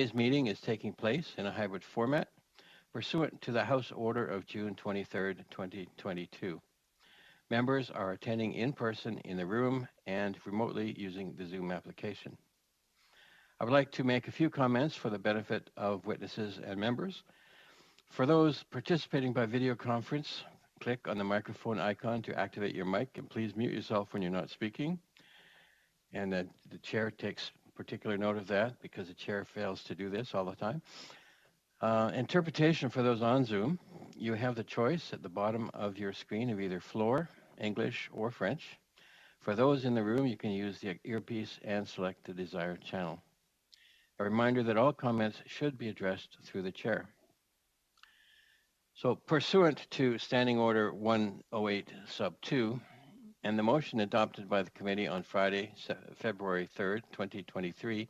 Today's meeting is taking place in a hybrid format pursuant to the House Order of June 23, 2022. Members are attending in person in the room and remotely using the Zoom application. I would like to make a few comments for the benefit of witnesses and members. For those participating by video conference, click on the microphone icon to activate your mic, and please mute yourself when you're not speaking. And the chair takes particular note of that because the chair fails to do this all the time. Interpretation for those on Zoom, you have the choice at the bottom of your screen of either floor, English, or French. For those in the room, you can use the earpiece and select the desired channel. A reminder that all comments should be addressed through the chair. So pursuant to Standing Order 108 sub 2, and the motion adopted by the committee on Friday, February 3rd, 2023,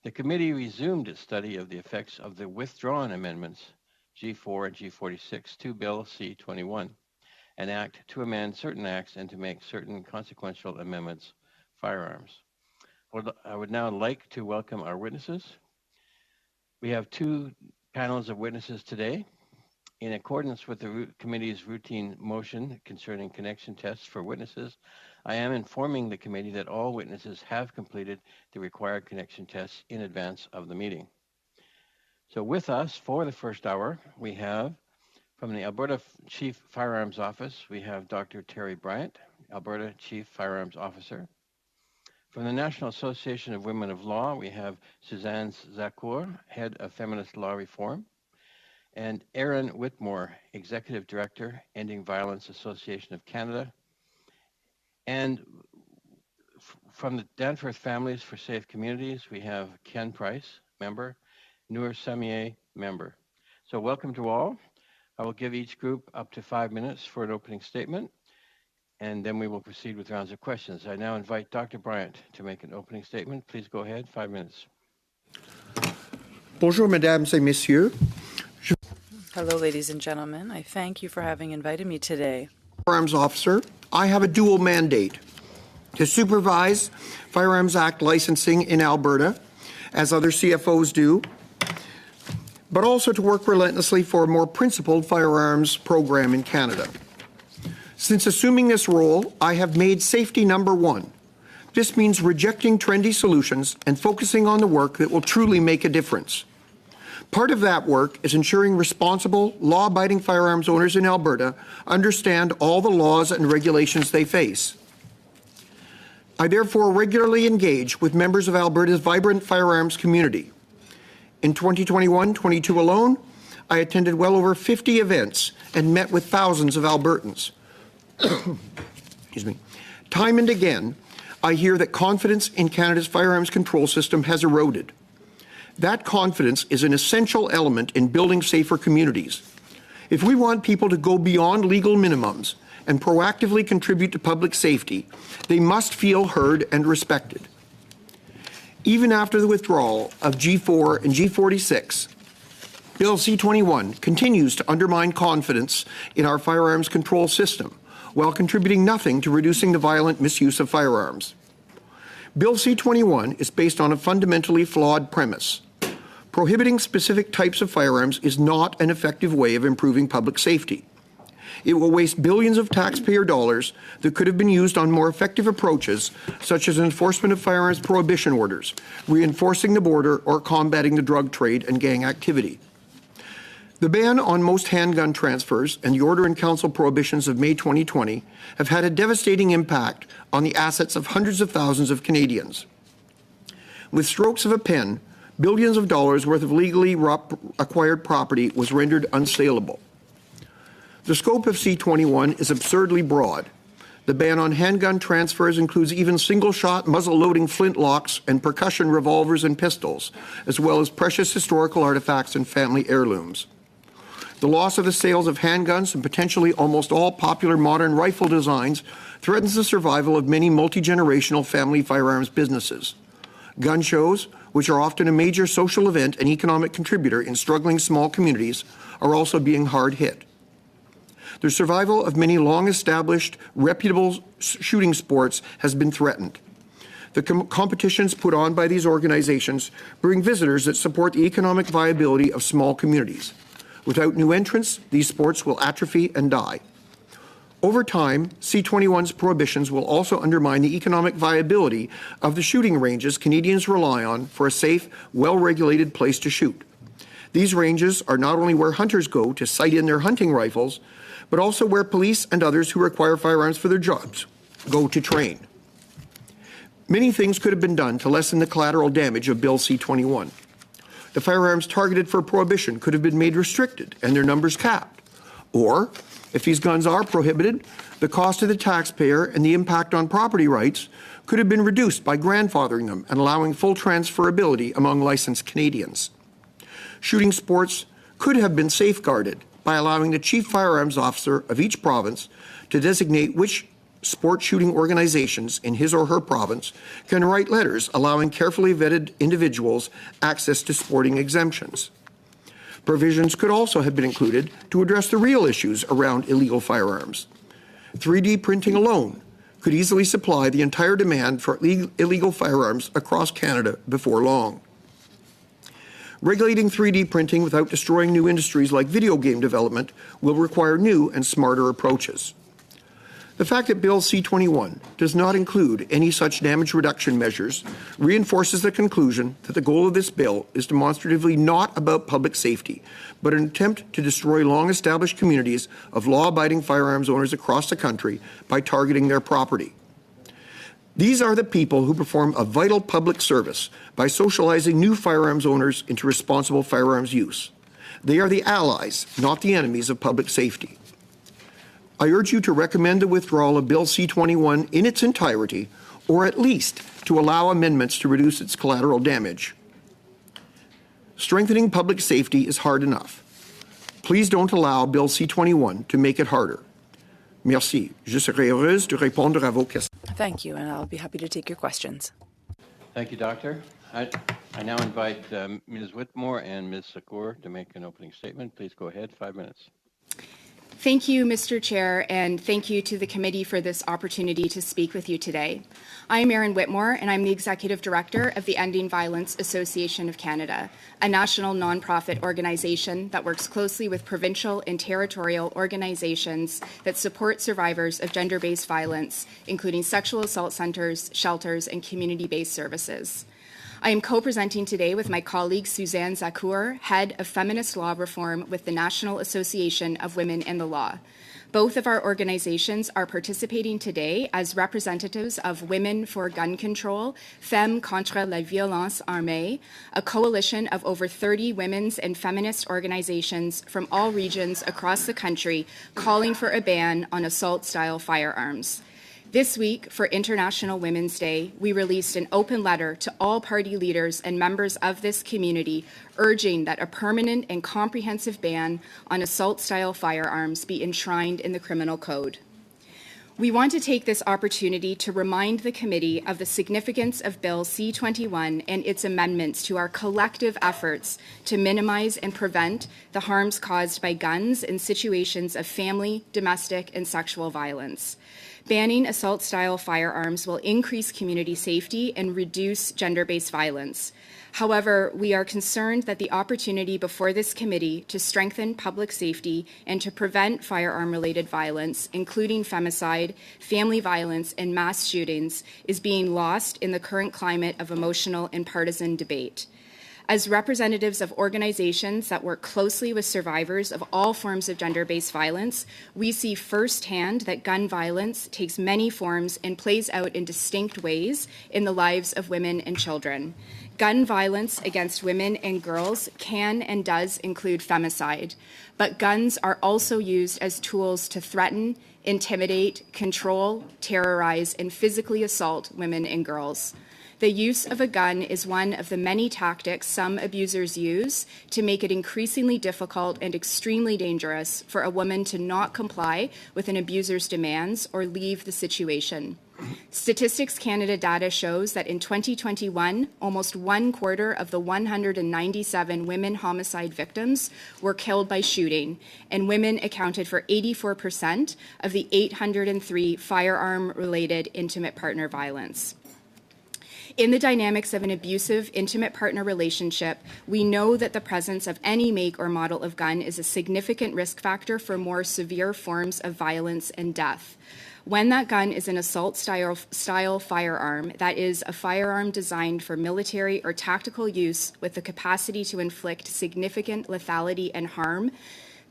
the committee resumed its study of the effects of the withdrawn amendments G4 and G46 to Bill C-21, an act to amend certain acts and to make certain consequential amendments firearms. I would now like to welcome our witnesses. We have two panels of witnesses today. In accordance with the committee's routine motion concerning connection tests for witnesses, I am informing the committee that all witnesses have completed the required connection tests in advance of the meeting. So with us for the first hour, we have from the Alberta Chief Firearms Office, we have Dr. Teri Bryant, Alberta Chief Firearms Officer. From the National Association of Women of Law, we have Suzanne Zaccour, Head of Feminist Law Reform, and Erin Whitmore, Executive Director, Ending Violence Association of Canada. And from the Danforth Families for Safe Communities, we have Ken Price, member, Noor Samiei, member. So welcome to all. I will give each group up to 5 minutes for an opening statement, and then we will proceed with rounds of questions. I now invite Dr. Bryant to make an opening statement. Please go ahead, 5 minutes. Bonjour, mesdames et messieurs. Hello, ladies and gentlemen. I thank you for having invited me today. Firearms officer, I have a dual mandate to supervise Firearms Act licensing in Alberta, as other CFOs do, but also to work relentlessly for a more principled firearms program in Canada. Since assuming this role, I have made safety number one. This means rejecting trendy solutions and focusing on the work that will truly make a difference. Part of that work is ensuring responsible, law-abiding firearms owners in Alberta understand all the laws and regulations they face. I therefore regularly engage with members of Alberta's vibrant firearms community. In 2021-22 alone, I attended well over 50 events and met with thousands of Albertans. Excuse me. Time and again, I hear that confidence in Canada's firearms control system has eroded. That confidence is an essential element in building safer communities. If we want people to go beyond legal minimums and proactively contribute to public safety, they must feel heard and respected. Even after the withdrawal of G4 and G46, Bill C-21 continues to undermine confidence in our firearms control system while contributing nothing to reducing the violent misuse of firearms. Bill C-21 is based on a fundamentally flawed premise. Prohibiting specific types of firearms is not an effective way of improving public safety. It will waste billions of taxpayer dollars that could have been used on more effective approaches, such as enforcement of firearms prohibition orders, reinforcing the border, or combating the drug trade and gang activity. The ban on most handgun transfers and the Order in Council prohibitions of May 2020 have had a devastating impact on the assets of hundreds of thousands of Canadians. With strokes of a pen, billions of dollars worth of legally acquired property was rendered unsaleable. The scope of C-21 is absurdly broad. The ban on handgun transfers includes even single-shot muzzle-loading flintlocks and percussion revolvers and pistols, as well as precious historical artifacts and family heirlooms. The loss of the sales of handguns and potentially almost all popular modern rifle designs threatens the survival of many multi-generational family firearms businesses. Gun shows, which are often a major social event and economic contributor in struggling small communities, are also being hard hit. The survival of many long-established, reputable shooting sports has been threatened. The competitions put on by these organizations bring visitors that support the economic viability of small communities. Without new entrants, these sports will atrophy and die. Over time, C21's prohibitions will also undermine the economic viability of the shooting ranges Canadians rely on for a safe, well-regulated place to shoot. These ranges are not only where hunters go to sight in their hunting rifles, but also where police and others who require firearms for their jobs go to train. Many things could have been done to lessen the collateral damage of Bill C-21. The firearms targeted for prohibition could have been made restricted and their numbers capped. Or, if these guns are prohibited, the cost to the taxpayer and the impact on property rights could have been reduced by grandfathering them and allowing full transferability among licensed Canadians. Shooting sports could have been safeguarded by allowing the chief firearms officer of each province to designate which sport shooting organizations in his or her province can write letters allowing carefully vetted individuals access to sporting exemptions. Provisions could also have been included to address the real issues around illegal firearms. 3D printing alone could easily supply the entire demand for illegal firearms across Canada before long. Regulating 3D printing without destroying new industries like video game development will require new and smarter approaches. The fact that Bill C-21 does not include any such damage reduction measures reinforces the conclusion that the goal of this bill is demonstratively not about public safety, but an attempt to destroy long-established communities of law-abiding firearms owners across the country by targeting their property. These are the people who perform a vital public service by socializing new firearms owners into responsible firearms use. They are the allies, not the enemies of public safety. I urge you to recommend the withdrawal of Bill C-21 in its entirety, or at least to allow amendments to reduce its collateral damage. Strengthening public safety is hard enough. Please don't allow Bill C-21 to make it harder. Merci. Je serai heureuse de répondre à vos questions. Thank you, and I'll be happy to take your questions. Thank you, Doctor. I now invite Ms. Whitmore and Ms. Zaccour to make an opening statement. Please go ahead, 5 minutes. Thank you, Mr. Chair, and thank you to the committee for this opportunity to speak with you today. I'm Erin Whitmore, and I'm the Executive Director of the Ending Violence Association of Canada, a national nonprofit organization that works closely with provincial and territorial organizations that support survivors of gender-based violence, including sexual assault centres, shelters, and community-based services. I am co-presenting today with my colleague Suzanne Zaccour, Head of Feminist Law Reform with the National Association of Women in the Law. Both of our organizations are participating today as representatives of Women for Gun Control, Femmes contre la violence armée, a coalition of over 30 women's and feminist organizations from all regions across the country calling for a ban on assault-style firearms. This week, for International Women's Day, we released an open letter to all party leaders and members of this community urging that a permanent and comprehensive ban on assault-style firearms be enshrined in the Criminal Code. We want to take this opportunity to remind the committee of the significance of Bill C-21 and its amendments to our collective efforts to minimize and prevent the harms caused by guns in situations of family, domestic, and sexual violence. Banning assault-style firearms will increase community safety and reduce gender-based violence. However, we are concerned that the opportunity before this committee to strengthen public safety and to prevent firearm-related violence, including femicide, family violence, and mass shootings, is being lost in the current climate of emotional and partisan debate. As representatives of organizations that work closely with survivors of all forms of gender-based violence, we see firsthand that gun violence takes many forms and plays out in distinct ways in the lives of women and children. Gun violence against women and girls can and does include femicide, but guns are also used as tools to threaten, intimidate, control, terrorize, and physically assault women and girls. The use of a gun is one of the many tactics some abusers use to make it increasingly difficult and extremely dangerous for a woman to not comply with an abuser's demands or leave the situation. Statistics Canada data shows that in 2021, almost 1/4 of the 197 women homicide victims were killed by shooting, and women accounted for 84% of the 803 firearm-related intimate partner violence. In the dynamics of an abusive, intimate partner relationship, we know that the presence of any make or model of gun is a significant risk factor for more severe forms of violence and death. When that gun is an assault-style firearm, that is, a firearm designed for military or tactical use with the capacity to inflict significant lethality and harm,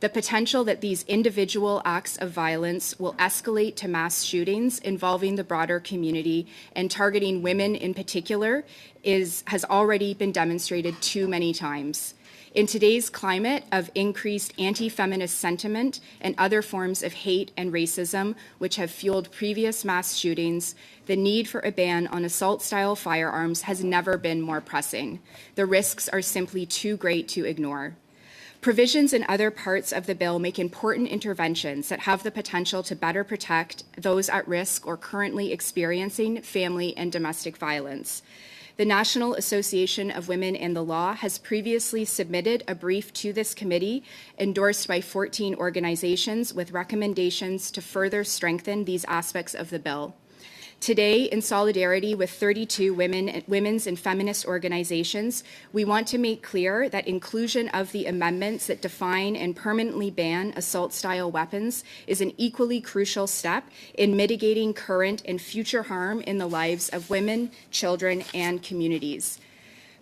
the potential that these individual acts of violence will escalate to mass shootings involving the broader community and targeting women in particular has already been demonstrated too many times. In today's climate of increased anti-feminist sentiment and other forms of hate and racism, which have fueled previous mass shootings, the need for a ban on assault-style firearms has never been more pressing. The risks are simply too great to ignore. Provisions in other parts of the bill make important interventions that have the potential to better protect those at risk or currently experiencing family and domestic violence. The National Association of Women in the Law has previously submitted a brief to this committee endorsed by 14 organizations with recommendations to further strengthen these aspects of the bill. Today, in solidarity with 32 women's and feminist organizations, we want to make clear that inclusion of the amendments that define and permanently ban assault-style weapons is an equally crucial step in mitigating current and future harm in the lives of women, children, and communities.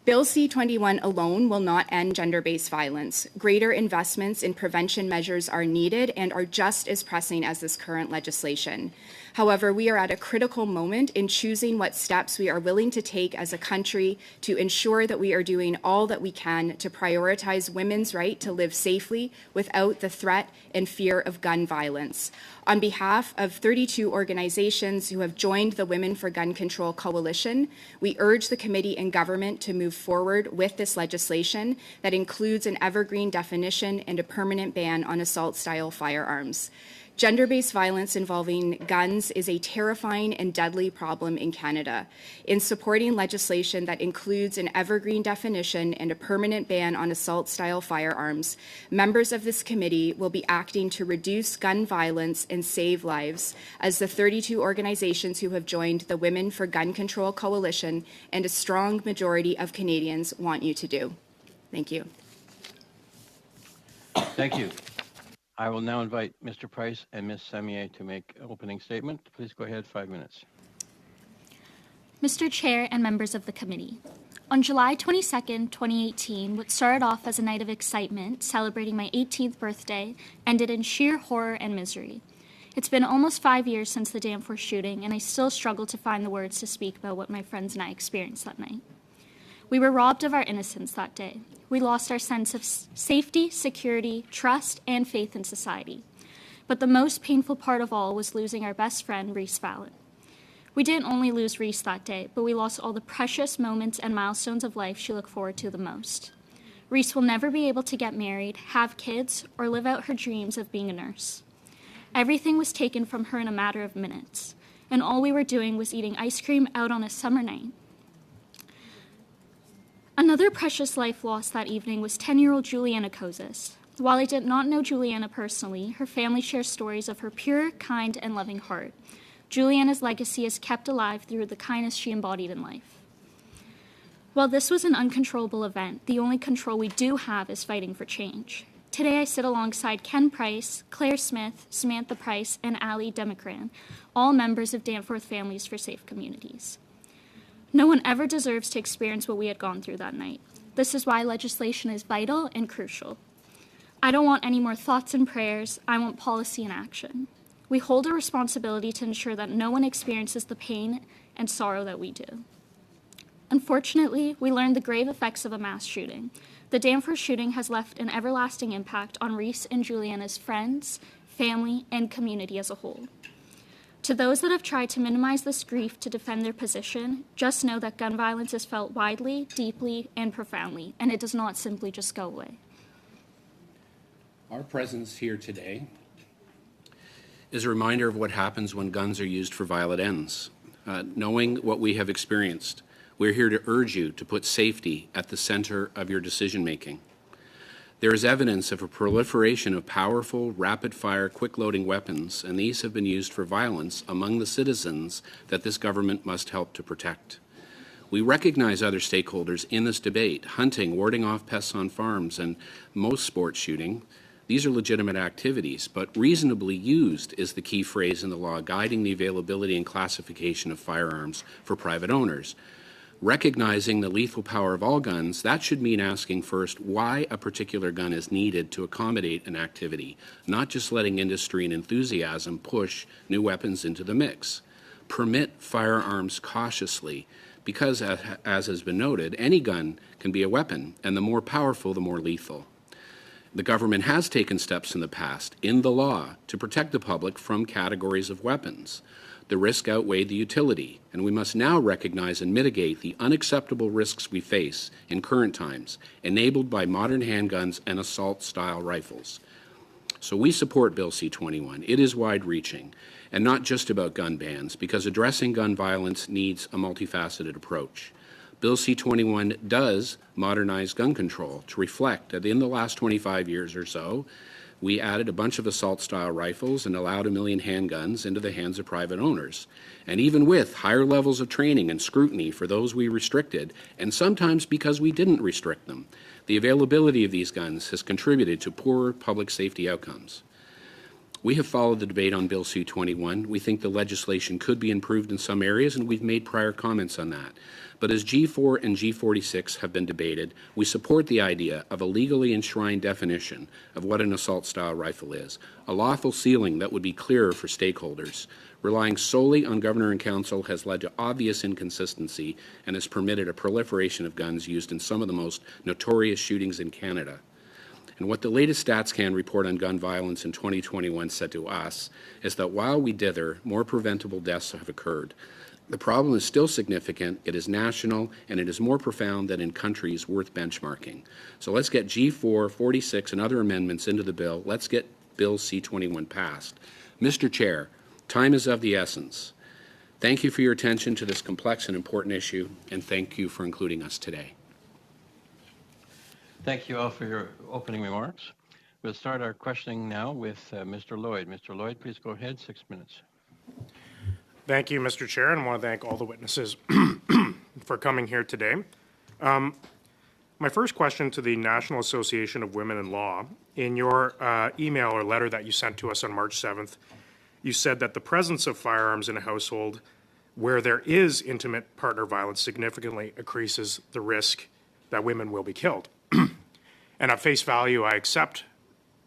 Bill C-21 alone will not end gender-based violence. Greater investments in prevention measures are needed and are just as pressing as this current legislation. However, we are at a critical moment in choosing what steps we are willing to take as a country to ensure that we are doing all that we can to prioritize women's right to live safely without the threat and fear of gun violence. On behalf of 32 organizations who have joined the Women for Gun Control Coalition, we urge the committee and government to move forward with this legislation that includes an evergreen definition and a permanent ban on assault-style firearms. Gender-based violence involving guns is a terrifying and deadly problem in Canada. In supporting legislation that includes an evergreen definition and a permanent ban on assault-style firearms, members of this committee will be acting to reduce gun violence and save lives, as the 32 organizations who have joined the Women for Gun Control Coalition and a strong majority of Canadians want you to do. Thank you. Thank you. I will now invite Mr. Price and Ms. Samiei to make an opening statement. Please go ahead, 5 minutes. Mr. Chair and members of the committee, on July 22nd, 2018, what started off as a night of excitement, celebrating my 18th birthday, ended in sheer horror and misery. It's been almost 5 years since the Danforth shooting, and I still struggle to find the words to speak about what my friends and I experienced that night. We were robbed of our innocence that day. We lost our sense of safety, security, trust, and faith in society. But the most painful part of all was losing our best friend, Reese Fallon. We didn't only lose Reese that day, but we lost all the precious moments and milestones of life she looked forward to the most. Reese will never be able to get married, have kids, or live out her dreams of being a nurse. Everything was taken from her in a matter of minutes, and all we were doing was eating ice cream out on a summer night. Another precious life lost that evening was 10-year-old Juliana Kozis. While I did not know Juliana personally, her family shares stories of her pure, kind, and loving heart. Juliana's legacy is kept alive through the kindness she embodied in life. While this was an uncontrollable event, the only control we do have is fighting for change. Today I sit alongside Ken Price, Claire Smith, Samantha Price, and Ali Democran, all members of Danforth Families for Safe Communities. No one ever deserves to experience what we had gone through that night. This is why legislation is vital and crucial. I don't want any more thoughts and prayers. I want policy and action. We hold a responsibility to ensure that no one experiences the pain and sorrow that we do. Unfortunately, we learned the grave effects of a mass shooting. The Danforth shooting has left an everlasting impact on Reese and Juliana's friends, family, and community as a whole. To those that have tried to minimize this grief to defend their position, just know that gun violence is felt widely, deeply, and profoundly, and it does not simply just go away. Our presence here today is a reminder of what happens when guns are used for violent ends. Knowing what we have experienced, we're here to urge you to put safety at the center of your decision-making. There is evidence of a proliferation of powerful, rapid-fire, quick-loading weapons, and these have been used for violence among the citizens that this government must help to protect. We recognize other stakeholders in this debate: hunting, warding off pests on farms, and most sports shooting. These are legitimate activities, but reasonably used is the key phrase in the law guiding the availability and classification of firearms for private owners. Recognizing the lethal power of all guns, that should mean asking first why a particular gun is needed to accommodate an activity, not just letting industry and enthusiasm push new weapons into the mix. Permit firearms cautiously, because, as has been noted, any gun can be a weapon, and the more powerful, the more lethal. The government has taken steps in the past, in the law, to protect the public from categories of weapons. The risk outweighed the utility, and we must now recognize and mitigate the unacceptable risks we face in current times, enabled by modern handguns and assault-style rifles. So we support Bill C-21. It is wide-reaching, and not just about gun bans, because addressing gun violence needs a multifaceted approach. Bill C-21 does modernize gun control to reflect that in the last 25 years or so, we added a bunch of assault-style rifles and allowed 1 million handguns into the hands of private owners. And even with higher levels of training and scrutiny for those we restricted, and sometimes because we didn't restrict them, the availability of these guns has contributed to poorer public safety outcomes. We have followed the debate on Bill C-21. We think the legislation could be improved in some areas, and we've made prior comments on that. But as G4 and G46 have been debated, we support the idea of a legally enshrined definition of what an assault-style rifle is, a lawful ceiling that would be clearer for stakeholders. Relying solely on Governor and Council has led to obvious inconsistency and has permitted a proliferation of guns used in some of the most notorious shootings in Canada. And what the latest StatsCan report on gun violence in 2021 said to us is that while we dither, more preventable deaths have occurred. The problem is still significant, it is national, and it is more profound than in countries worth benchmarking. So let's get G4, 46, and other amendments into the bill. Let's get Bill C-21 passed. Mr. Chair, time is of the essence. Thank you for your attention to this complex and important issue, and thank you for including us today. Thank you all for your opening remarks. We'll start our questioning now with Mr. Lloyd. Mr. Lloyd, please go ahead, 6 minutes. Thank you, Mr. Chair, and I want to thank all the witnesses for coming here today. My first question to the National Association of Women in Law, in your email or letter that you sent to us on March 7th, you said that the presence of firearms in a household where there is intimate partner violence significantly increases the risk that women will be killed. And at face value, I accept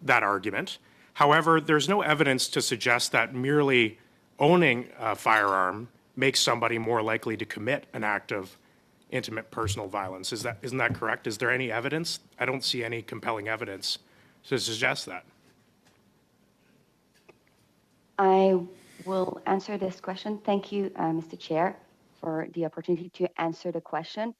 that argument. However, there's no evidence to suggest that merely owning a firearm makes somebody more likely to commit an act of intimate personal violence. Isn't that correct? Is there any evidence? I don't see any compelling evidence to suggest that. I will answer this question. Thank you, Mr. Chair, for the opportunity to answer the question.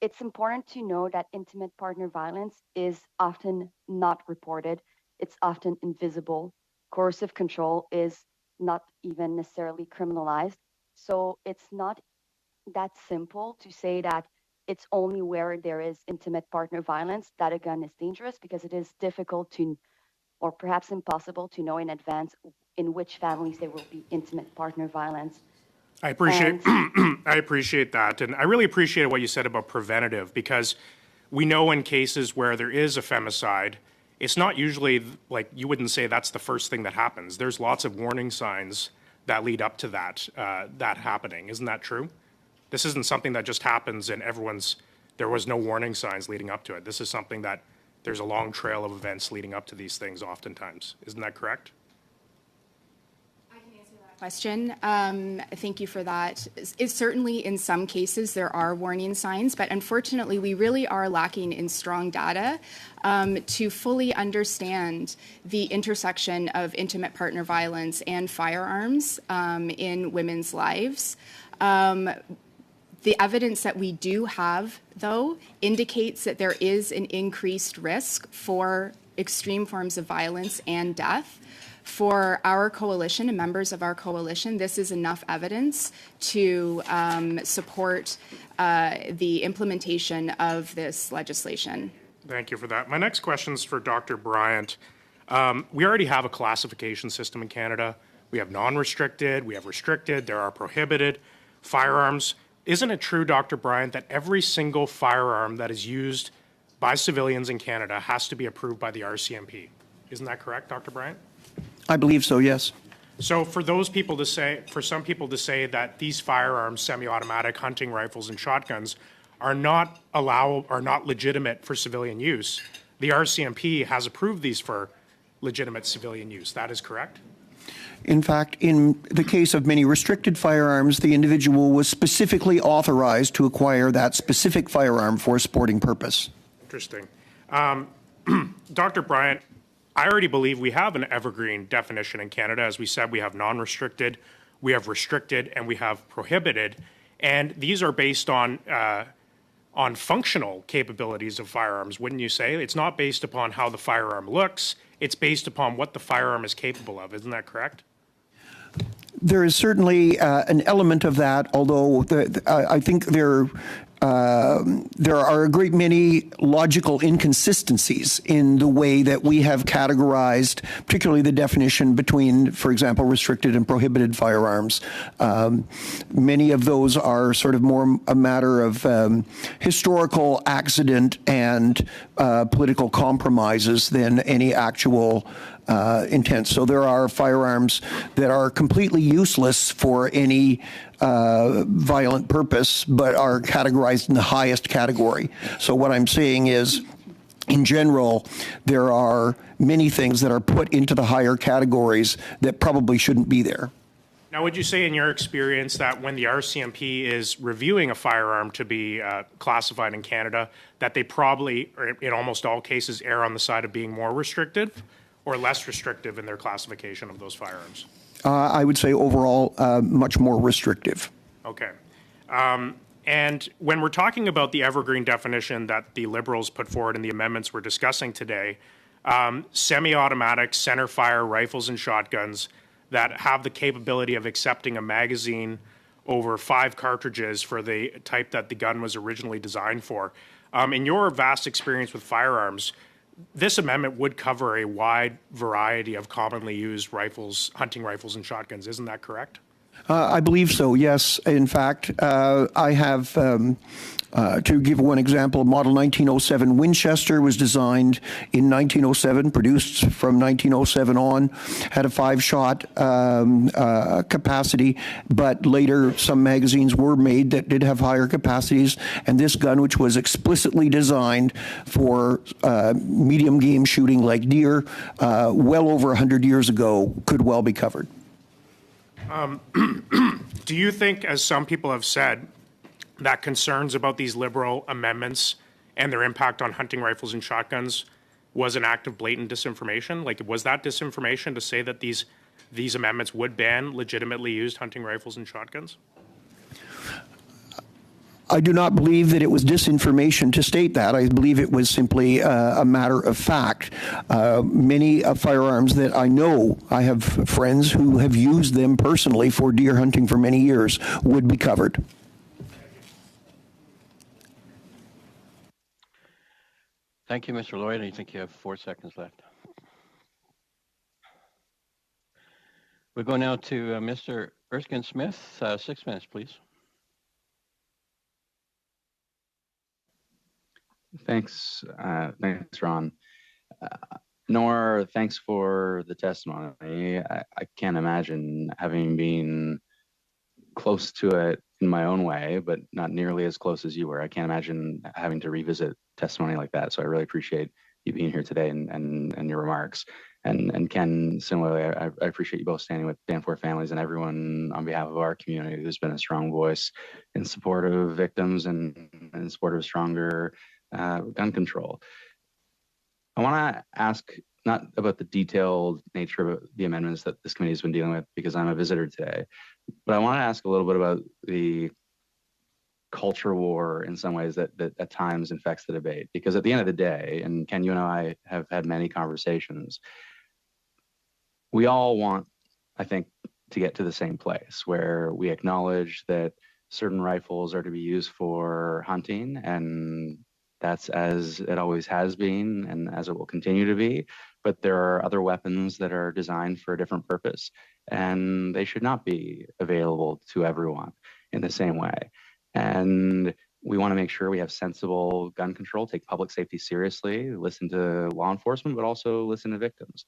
It's important to know that intimate partner violence is often not reported. It's often invisible. Coercive control is not even necessarily criminalized. So it's not that simple to say that it's only where there is intimate partner violence that a gun is dangerous, because it is difficult to, or perhaps impossible to know in advance in which families there will be intimate partner violence. I appreciate that. And I really appreciate what you said about preventative, because we know in cases where there is a femicide, it's not usually like, you wouldn't say that's the first thing that happens. There's lots of warning signs that lead up to that happening. Isn't that true? This isn't something that just happens and there was no warning signs leading up to it. This is something that there's a long trail of events leading up to these things oftentimes. Isn't that correct? Question. Thank you for that. It's certainly in some cases there are warning signs, but unfortunately we really are lacking in strong data to fully understand the intersection of intimate partner violence and firearms in women's lives. The evidence that we do have, though, indicates that there is an increased risk for extreme forms of violence and death. For our coalition and members of our coalition, this is enough evidence to support the implementation of this legislation. Thank you for that. My next question is for Dr. Bryant. We already have a classification system in Canada. We have non-restricted, we have restricted, there are prohibited firearms. isn't it true, Dr. Bryant, that every single firearm that is used by civilians in Canada has to be approved by the RCMP? Isn't that correct, Dr. Bryant? I believe so, yes. So for some people to say that these firearms, semi-automatic hunting rifles and shotguns, are not legitimate for civilian use, the RCMP has approved these for legitimate civilian use. That is correct? In fact, in the case of many restricted firearms, the individual was specifically authorized to acquire that specific firearm for a sporting purpose. Interesting. Dr. Bryant, I already believe we have an evergreen definition in Canada. As we said, we have non-restricted, we have restricted, and we have prohibited. And these are based on functional capabilities of firearms, wouldn't you say? It's not based upon how the firearm looks. It's based upon what the firearm is capable of. Isn't that correct? There is certainly an element of that, although I think there are a great many logical inconsistencies in the way that we have categorized, particularly the definition between, for example, restricted and prohibited firearms. Many of those are sort of more a matter of historical accident and political compromises than any actual intent. So there are firearms that are completely useless for any violent purpose, but are categorized in the highest category. So what I'm saying is, in general, there are many things that are put into the higher categories that probably shouldn't be there. Now, would you say in your experience that when the RCMP is reviewing a firearm to be classified in Canada, that they probably, or in almost all cases, err on the side of being more restrictive or less restrictive in their classification of those firearms? I would say overall much more restrictive. Okay. And when we're talking about the evergreen definition that the Liberals put forward in the amendments we're discussing today, semi-automatic center-fire rifles and shotguns that have the capability of accepting a magazine over 5 cartridges for the type that the gun was originally designed for. In your vast experience with firearms, this amendment would cover a wide variety of commonly used rifles, hunting rifles and shotguns. Isn't that correct? I believe so, yes. In fact, I have, to give one example, Model 1907 Winchester was designed in 1907, produced from 1907 on, had a 5-shot capacity, but later some magazines were made that did have higher capacities, and this gun, which was explicitly designed for medium game shooting like deer, well over 100 years ago, could well be covered. Do you think, as some people have said, that concerns about these Liberal amendments and their impact on hunting rifles and shotguns was an act of blatant disinformation? Like, was that disinformation to say that these amendments would ban legitimately used hunting rifles and shotguns? I do not believe that it was disinformation to state that. I believe it was simply a matter of fact. Many firearms that I know, I have friends who have used them personally for deer hunting for many years, would be covered. Thank you, Mr. Lloyd. I think you have 4 seconds left. We go now to Mr. Erskine Smith. 6 minutes, please. Thanks, Ron. Noor, thanks for the testimony. I can't imagine having been close to it in my own way, but not nearly as close as you were. I can't imagine having to revisit testimony like that. So I really appreciate you being here today and your remarks. And Ken, similarly, I appreciate you both standing with Danforth families and everyone on behalf of our community who's been a strong voice in support of victims and in support of stronger gun control. I want to ask not about the detailed nature of the amendments that this committee has been dealing with because I'm a visitor today, but I want to ask a little bit about the culture war in some ways that at times infects the debate. Because at the end of the day, and Ken, you and I have had many conversations, we all want, I think, to get to the same place where we acknowledge that certain rifles are to be used for hunting, and that's as it always has been and as it will continue to be. But there are other weapons that are designed for a different purpose, and they should not be available to everyone in the same way. And we want to make sure we have sensible gun control, take public safety seriously, listen to law enforcement, but also listen to victims.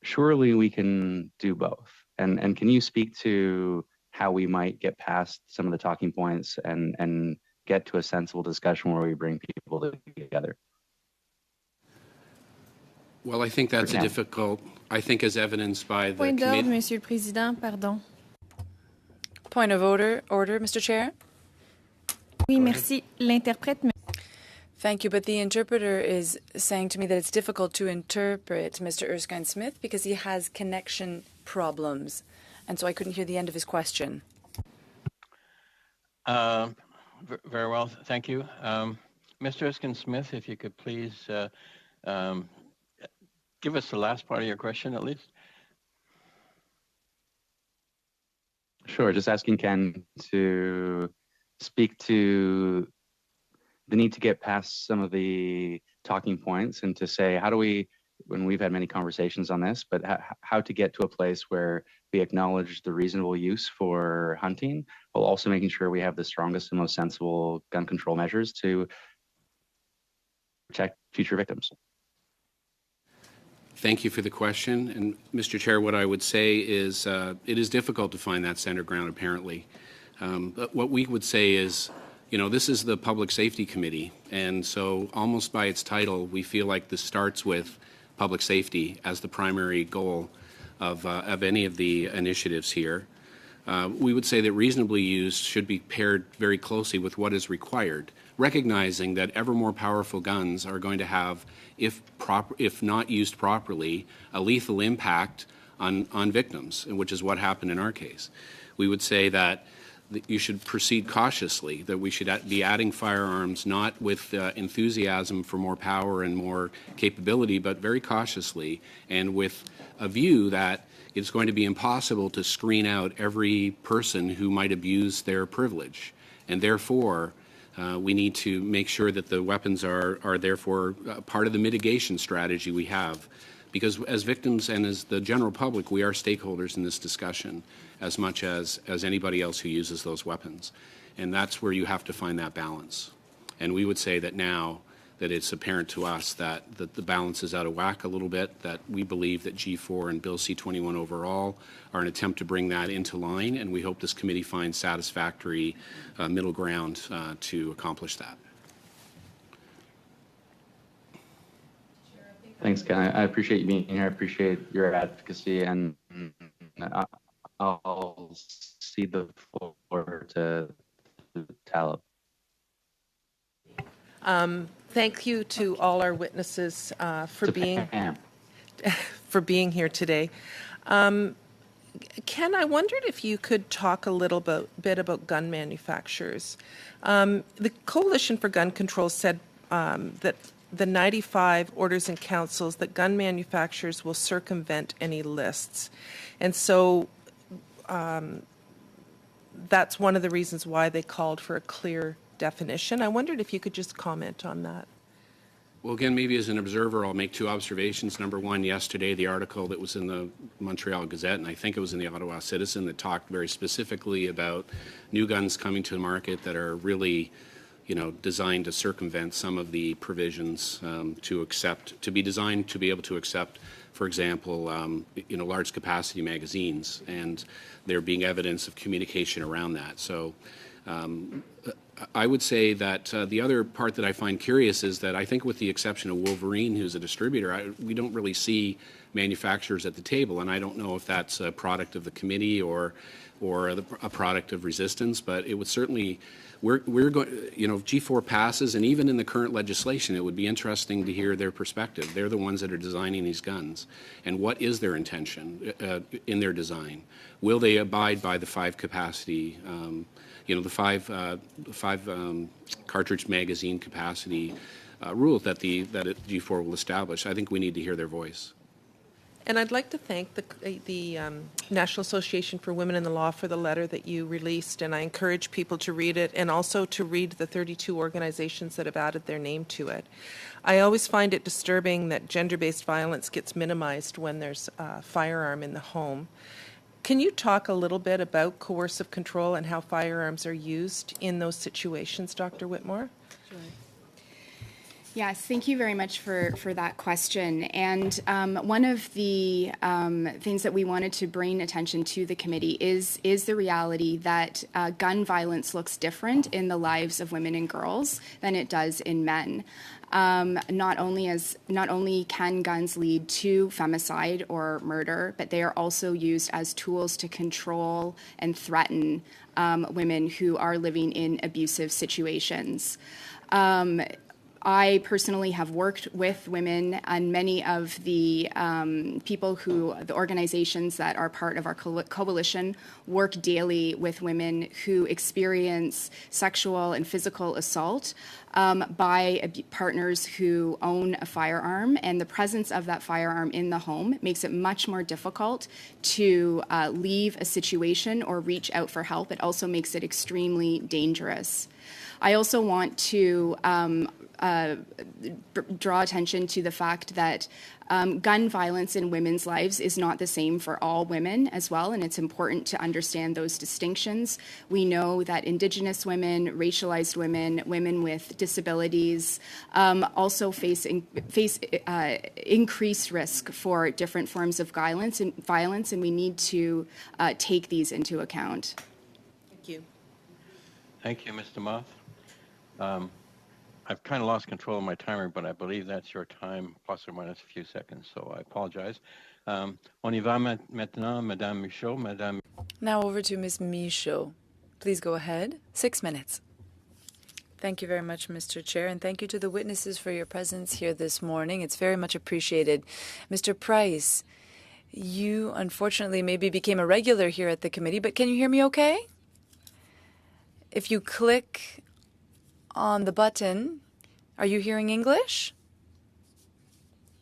Surely we can do both. And can you speak to how we might get past some of the talking points and get to a sensible discussion where we bring people together? Well, I think that's a difficult, I think as evidenced by the Point d'ordre, committee. Monsieur le Président, pardon. Point of order, Mr. Chair. Oui, merci. L'interprète me... Thank you, but the interpreter is saying to me that it's difficult to interpret Mr. Erskine-Smith because he has connection problems, and so I couldn't hear the end of his question. Very well, thank you. Mr. Erskine-Smith, if you could please give us the last part of your question at least. Sure, just asking Ken to speak to the need to get past some of the talking points and to say, how do we, when we've had many conversations on this, but how to get to a place where we acknowledge the reasonable use for hunting, while also making sure we have the strongest and most sensible gun control measures to protect future victims. Thank you for the question. And Mr. Chair, what I would say is it is difficult to find that center ground, apparently. But what we would say is, you know, this is the Public Safety Committee, and so almost by its title, we feel like this starts with public safety as the primary goal of any of the initiatives here. We would say that reasonably used should be paired very closely with what is required, recognizing that ever more powerful guns are going to have, if not used properly, a lethal impact on victims, which is what happened in our case. We would say that you should proceed cautiously, that we should be adding firearms not with enthusiasm for more power and more capability, but very cautiously and with a view that it's going to be impossible to screen out every person who might abuse their privilege. And therefore, we need to make sure that the weapons are therefore part of the mitigation strategy we have. Because as victims and as the general public, we are stakeholders in this discussion as much as anybody else who uses those weapons. And that's where you have to find that balance. And we would say that now that it's apparent to us that the balance is out of whack a little bit, that we believe that G4 and Bill C-21 overall are an attempt to bring that into line, and we hope this committee finds satisfactory middle ground to accomplish that. Thanks, Ken. I appreciate you being here. I appreciate your advocacy, and I'll cede the floor to Talib. Thank you to all our witnesses for being here today. Ken, I wondered if you could talk a little bit about gun manufacturers. The Coalition for Gun Control said that the 95 orders and councils that gun manufacturers will circumvent any lists. And so that's one of the reasons why they called for a clear definition. I wondered if you could just comment on that. Well, again, maybe as an observer, I'll make two observations. Number one, yesterday, the article that was in the Montreal Gazette, and I think it was in the Ottawa Citizen, that talked very specifically about new guns coming to the market that are really, you know, designed to circumvent some of the provisions to be designed to be able to accept, for example, you know, large capacity magazines, and there being evidence of communication around that. So I would say that the other part that I find curious is that I think with the exception of Wolverine, who's a distributor, we don't really see manufacturers at the table, and I don't know if that's a product of the committee or a product of resistance, but it would certainly, we're going, you know, if G4 passes, and even in the current legislation, it would be interesting to hear their perspective. They're the ones that are designing these guns, and what is their intention in their design? Will they abide by the 5 capacity, you know, the five cartridge magazine capacity rules that G4 will establish? I think we need to hear their voice. And I'd like to thank the National Association for Women in the Law for the letter that you released, and I encourage people to read it and also to read the 32 organizations that have added their name to it. I always find it disturbing that gender-based violence gets minimized when there's a firearm in the home. Can you talk a little bit about coercive control and how firearms are used in those situations, Dr. Whitmore? Yes, thank you very much for that question. And one of the things that we wanted to bring attention to the committee is the reality that gun violence looks different in the lives of women and girls than it does in men. Not only can guns lead to femicide or murder, but they are also used as tools to control and threaten women who are living in abusive situations. I personally have worked with women, and many of the the organizations that are part of our coalition work daily with women who experience sexual and physical assault by partners who own a firearm, and the presence of that firearm in the home makes it much more difficult to leave a situation or reach out for help. It also makes it extremely dangerous. I also want to draw attention to the fact that gun violence in women's lives is not the same for all women as well, and it's important to understand those distinctions. We know that Indigenous women, racialized women, women with disabilities also face increased risk for different forms of violence, and we need to take these into account. Thank you. Thank you, Mr. Moth. I've kind of lost control of my timer, but I believe that's your time, plus or minus a few seconds, so I apologize. On y va maintenant, Madame Michaud. Madame. Now over to Ms. Michaud. Please go ahead. 6 minutes. Thank you very much, Mr. Chair, and thank you to the witnesses for your presence here this morning. It's very much appreciated. Mr. Price, you unfortunately maybe became a regular here at the committee, but can you hear me okay? If you click on the button, are you hearing English?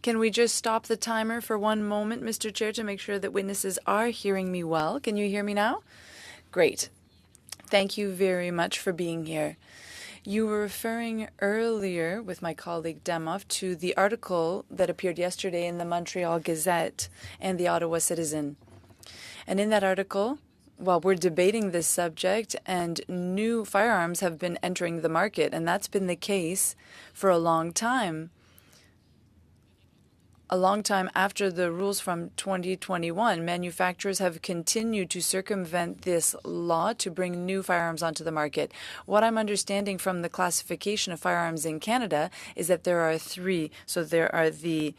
Can we just stop the timer for one moment, Mr. Chair, to make sure that witnesses are hearing me well? Can you hear me now? Great. Thank you very much for being here. You were referring earlier with my colleague Demoff to the article that appeared yesterday in the Montreal Gazette and the Ottawa Citizen. And in that article, while we're debating this subject, and new firearms have been entering the market, and that's been the case for a long time. A long time after the rules from 2021, manufacturers have continued to circumvent this law to bring new firearms onto the market. What I'm understanding from the classification of firearms in Canada is that there are three. So there are the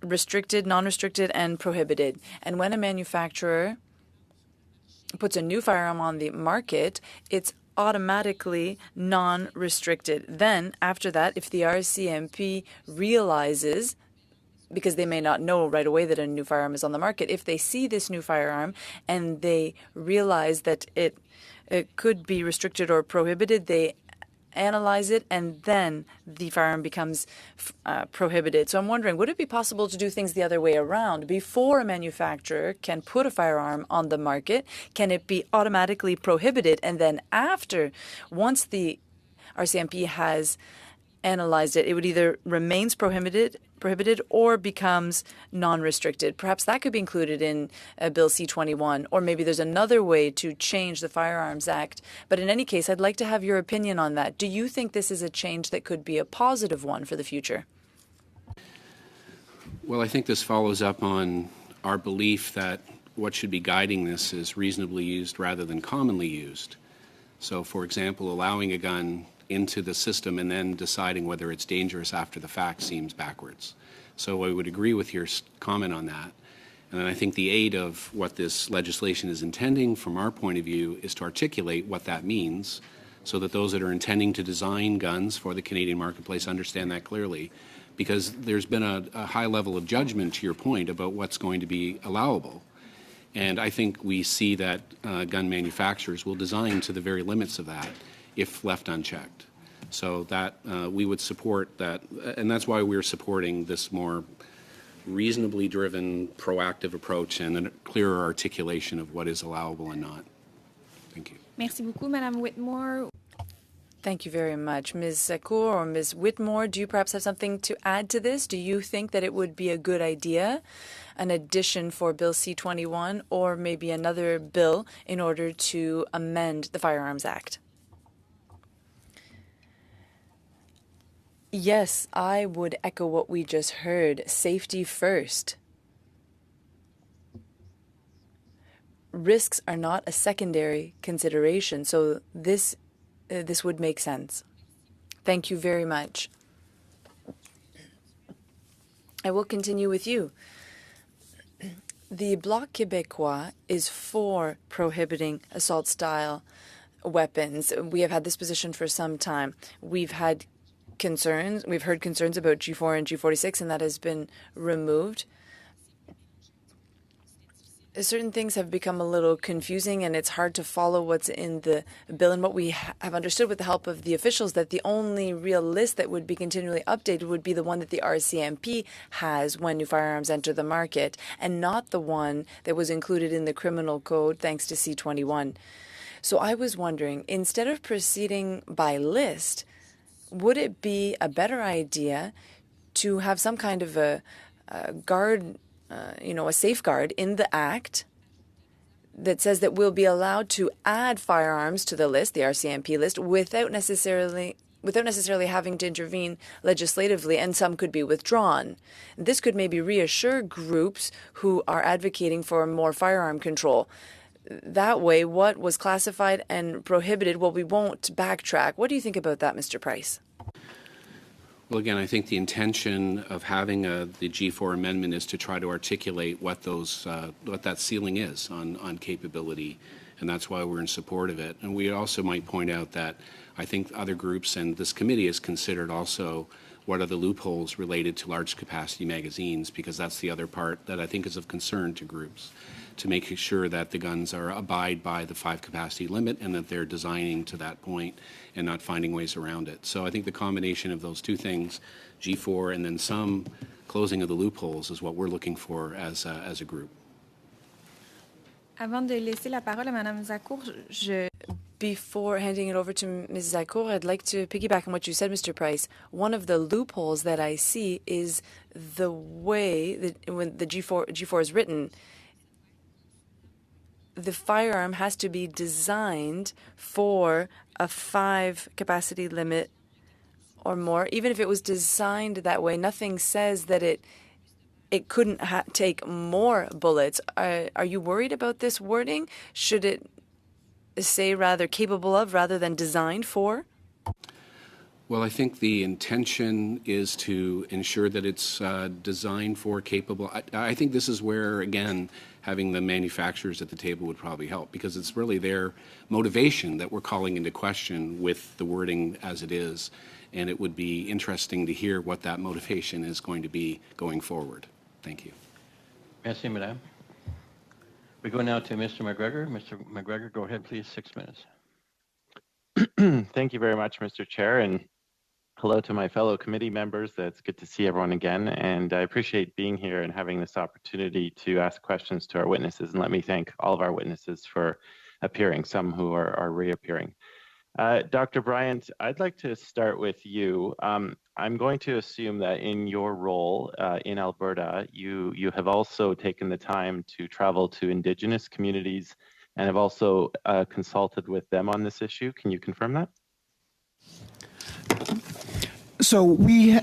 restricted, non-restricted, and prohibited. And when a manufacturer puts a new firearm on the market, it's automatically non-restricted. Then, after that, if the RCMP realizes, because they may not know right away that a new firearm is on the market, if they see this new firearm and they realize that it could be restricted or prohibited, they analyze it, and then the firearm becomes prohibited. So I'm wondering, would it be possible to do things the other way around? Before a manufacturer can put a firearm on the market, can it be automatically prohibited? And then after, once the RCMP has analyzed it, it would either remains prohibited or becomes non-restricted. Perhaps that could be included in Bill C-21, or maybe there's another way to change the Firearms Act. But in any case, I'd like to have your opinion on that. Do you think this is a change that could be a positive one for the future? Well, I think this follows up on our belief that what should be guiding this is reasonably used rather than commonly used. So, for example, allowing a gun into the system and then deciding whether it's dangerous after the fact seems backwards. So I would agree with your comment on that. And then I think the aid of what this legislation is intending from our point of view is to articulate what that means so that those that are intending to design guns for the Canadian marketplace understand that clearly. Because there's been a high level of judgment, to your point, about what's going to be allowable. And I think we see that gun manufacturers will design to the very limits of that if left unchecked. So that we would support that, and that's why we're supporting this more reasonably driven, proactive approach and a clearer articulation of what is allowable and not. Thank you. Merci beaucoup, Madame Whitmore. Thank you very much. Ms. Zaccour or Ms. Whitmore, do you perhaps have something to add to this? Do you think that it would be a good idea, an addition for Bill C-21, or maybe another bill in order to amend the Firearms Act? Yes, I would echo what we just heard. Safety first. Risks are not a secondary consideration, so this would make sense. Thank you very much. I will continue with you. The Bloc Québécois is for prohibiting assault-style weapons. We have had this position for some time. We've heard concerns about G4 and G46, and that has been removed. Certain things have become a little confusing, and it's hard to follow what's in the bill. And what we have understood with the help of the officials, that the only real list that would be continually updated would be the one that the RCMP has when new firearms enter the market, and not the one that was included in the criminal code thanks to C-21. So I was wondering, instead of proceeding by list, would it be a better idea to have some kind of a guard, a safeguard in the Act that says that we'll be allowed to add firearms to the list, the RCMP list, without necessarily having to intervene legislatively, and some could be withdrawn. This could maybe reassure groups who are advocating for more firearm control. That way, what was classified and prohibited, well, we won't backtrack. What do you think about that, Mr. Price? Well, again, I think the intention of having the G4 amendment is to try to articulate what that ceiling is on capability, and that's why we're in support of it. And we also might point out that I think other groups and this committee has considered also what are the loopholes related to large capacity magazines, because that's the other part that I think is of concern to groups, to make sure that the guns abide by the 5 capacity limit and that they're designing to that point and not finding ways around it. So I think the combination of those two things, G4 and then some closing of the loopholes, is what we're looking for as a group. Avant de laisser la parole à Madame Zaccour, Before handing it over to Ms. Zaccour, I'd like to piggyback on what you said, Mr. Price. One of the loopholes that I see is the way that when the G4 is written, the firearm has to be designed for a 5 capacity limit or more. Even if it was designed that way, nothing says that it couldn't take more bullets. Are you worried about this wording? Should it say rather capable of rather than designed for? Well, I think the intention is to ensure that it's designed for capable. I think this is where, again, having the manufacturers at the table would probably help, because it's really their motivation that we're calling into question with the wording as it is. And it would be interesting to hear what that motivation is going to be going forward. Thank you. Merci, Madame. We go now to Mr. McGregor. Mr. McGregor, go ahead, please, 6 minutes. Thank you very much, Mr. Chair, and hello to my fellow committee members. It's good to see everyone again, and I appreciate being here and having this opportunity to ask questions to our witnesses. And let me thank all of our witnesses for appearing, some who are reappearing. Dr. Bryant, I'd like to start with you. I'm going to assume that in your role in Alberta, you have also taken the time to travel to Indigenous communities and have also consulted with them on this issue. Can you confirm that? So we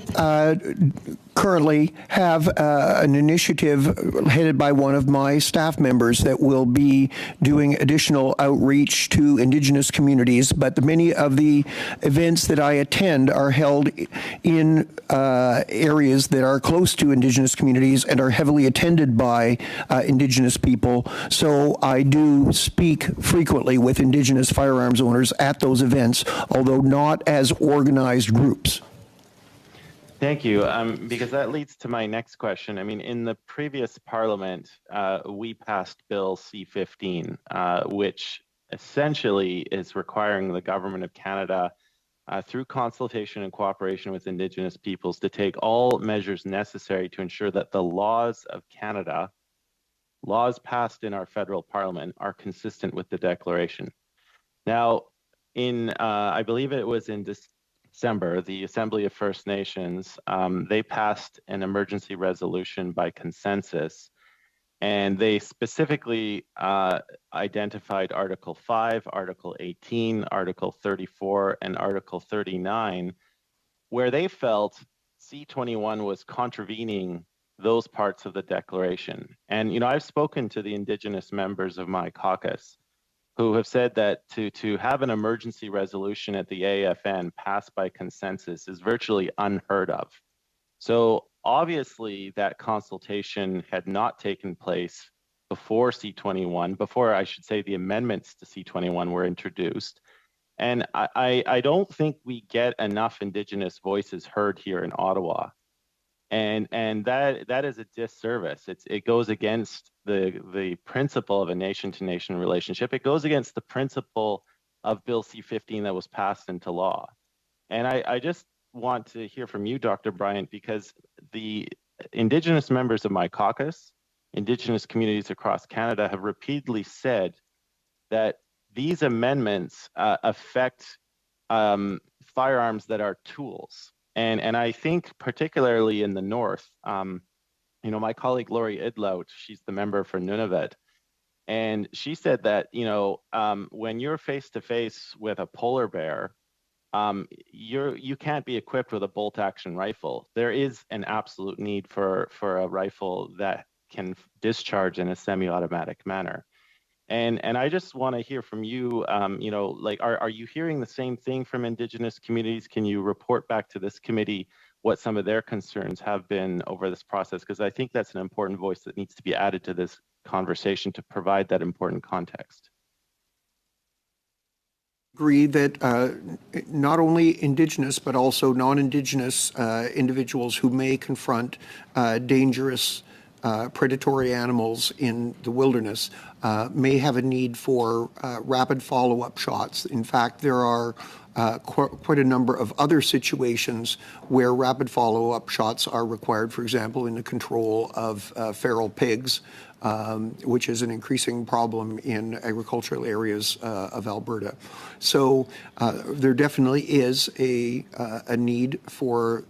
currently have an initiative headed by one of my staff members that will be doing additional outreach to Indigenous communities, but many of the events that I attend are held in areas that are close to Indigenous communities and are heavily attended by Indigenous people. So I do speak frequently with Indigenous firearms owners at those events, although not as organized groups. Thank you, because that leads to my next question. I mean, in the previous Parliament, we passed Bill C-15, which essentially is requiring the Government of Canada, through consultation and cooperation with Indigenous peoples, to take all measures necessary to ensure that the laws of Canada, laws passed in our federal Parliament, are consistent with the Declaration. Now, I believe it was in December, the Assembly of First Nations, they passed an emergency resolution by consensus, and they specifically identified Article 5, Article 18, Article 34, and Article 39, where they felt C21 was contravening those parts of the declaration. And, you know, I've spoken to the Indigenous members of my caucus who have said that to have an emergency resolution at the AFN passed by consensus is virtually unheard of. So obviously that consultation had not taken place before C21, before I should say the amendments to C21 were introduced. And I don't think we get enough Indigenous voices heard here in Ottawa. And that is a disservice. It goes against the principle of a nation-to-nation relationship. It goes against the principle of Bill C-15 that was passed into law. And I just want to hear from you, Dr. Bryant, because the Indigenous members of my caucus, Indigenous communities across Canada have repeatedly said that these amendments affect firearms that are tools. And I think particularly in the North, you know, my colleague Lori Idlout, she's the member for Nunavut, and she said that, you know, when you're face to face with a polar bear, you can't be equipped with a bolt action rifle. There is an absolute need for a rifle that can discharge in a semi-automatic manner. And I just want to hear from you, you know, like, are you hearing the same thing from Indigenous communities? Can you report back to this committee what some of their concerns have been over this process? Because I think that's an important voice that needs to be added to this conversation to provide that important context. Agree that not only Indigenous but also non-Indigenous individuals who may confront dangerous predatory animals in the wilderness may have a need for rapid follow-up shots. In fact, there are quite a number of other situations where rapid follow-up shots are required, for example, in the control of feral pigs, which is an increasing problem in agricultural areas of Alberta. So there definitely is a need for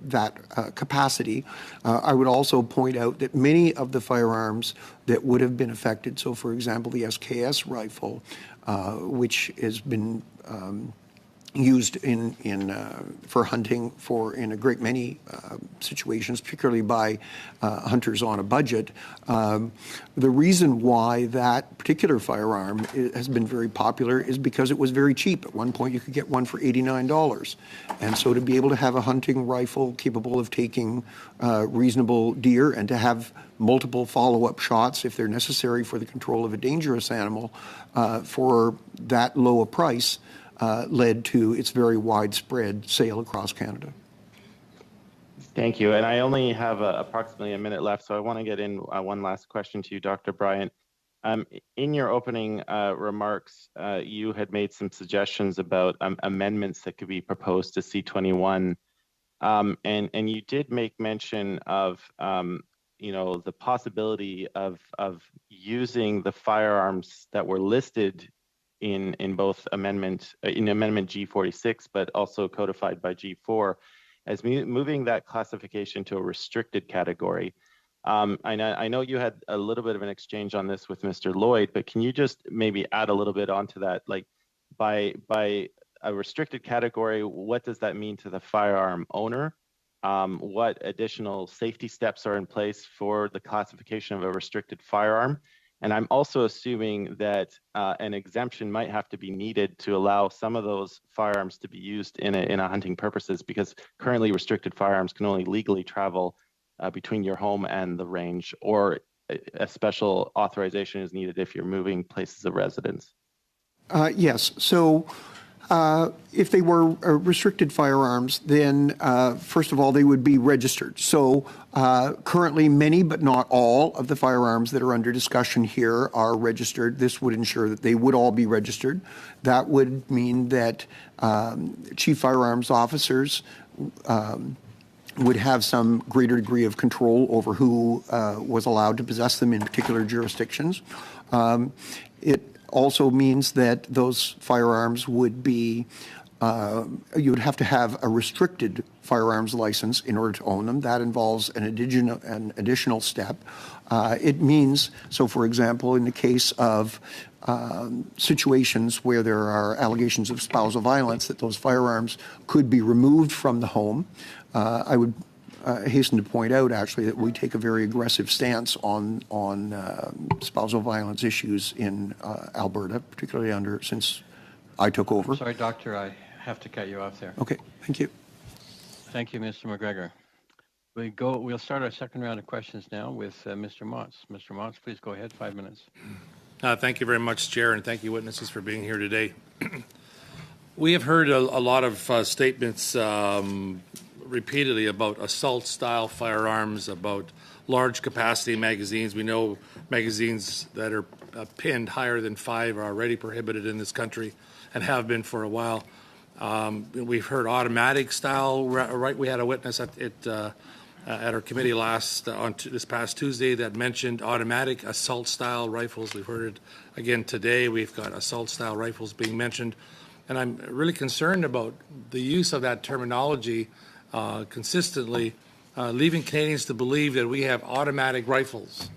that capacity. I would also point out that many of the firearms that would have been affected, so for example, the SKS rifle, which has been used for hunting in a great many situations, particularly by hunters on a budget. The reason why that particular firearm has been very popular is because it was very cheap. At one point, you could get one for $89. And so to be able to have a hunting rifle capable of taking reasonable deer and to have multiple follow-up shots if they're necessary for the control of a dangerous animal for that low a price led to its very widespread sale across Canada. Thank you. And I only have approximately a minute left, so I want to get in one last question to you, Dr. Bryant. In your opening remarks, you had made some suggestions about amendments that could be proposed to C21, and you did make mention of you know, the possibility of using the firearms that were listed in both amendment G46, but also codified by G4, as moving that classification to a restricted category. I know you had a little bit of an exchange on this with Mr. Lloyd, but can you just maybe add a little bit onto that? Like, by a restricted category, what does that mean to the firearm owner? What additional safety steps are in place for the classification of a restricted firearm? And I'm also assuming that an exemption might have to be needed to allow some of those firearms to be used in a hunting purposes, because currently restricted firearms can only legally travel between your home and the range, or a special authorization is needed if you're moving places of residence. Yes. So if they were restricted firearms, then first of all, they would be registered. So currently, many but not all of the firearms that are under discussion here are registered. This would ensure that they would all be registered. That would mean that chief firearms officers would have some greater degree of control over who was allowed to possess them in particular jurisdictions. It also means that those firearms would be, you would have to have a restricted firearms license in order to own them. That involves an additional step. It means, so for example, in the case of situations where there are allegations of spousal violence, that those firearms could be removed from the home. I would hasten to point out, actually, that we take a very aggressive stance on spousal violence issues in Alberta, particularly since I took over. Sorry, Doctor, I have to cut you off there. Okay, thank you. Thank you, Mr. McGregor. We'll start our second round of questions now with Mr. Motz. Mr. Motz, please go ahead, 5 minutes. Thank you very much, Chair, and thank you, witnesses, for being here today. We have heard a lot of statements repeatedly about assault-style firearms, about large-capacity magazines. We know magazines that are pinned higher than 5 are already prohibited in this country and have been for a while. We've heard automatic style. Right, we had a witness at our committee this past Tuesday that mentioned automatic assault-style rifles. We've heard it again today. We've got assault-style rifles being mentioned, and I'm really concerned about the use of that terminology consistently, leaving Canadians to believe that we have automatic rifles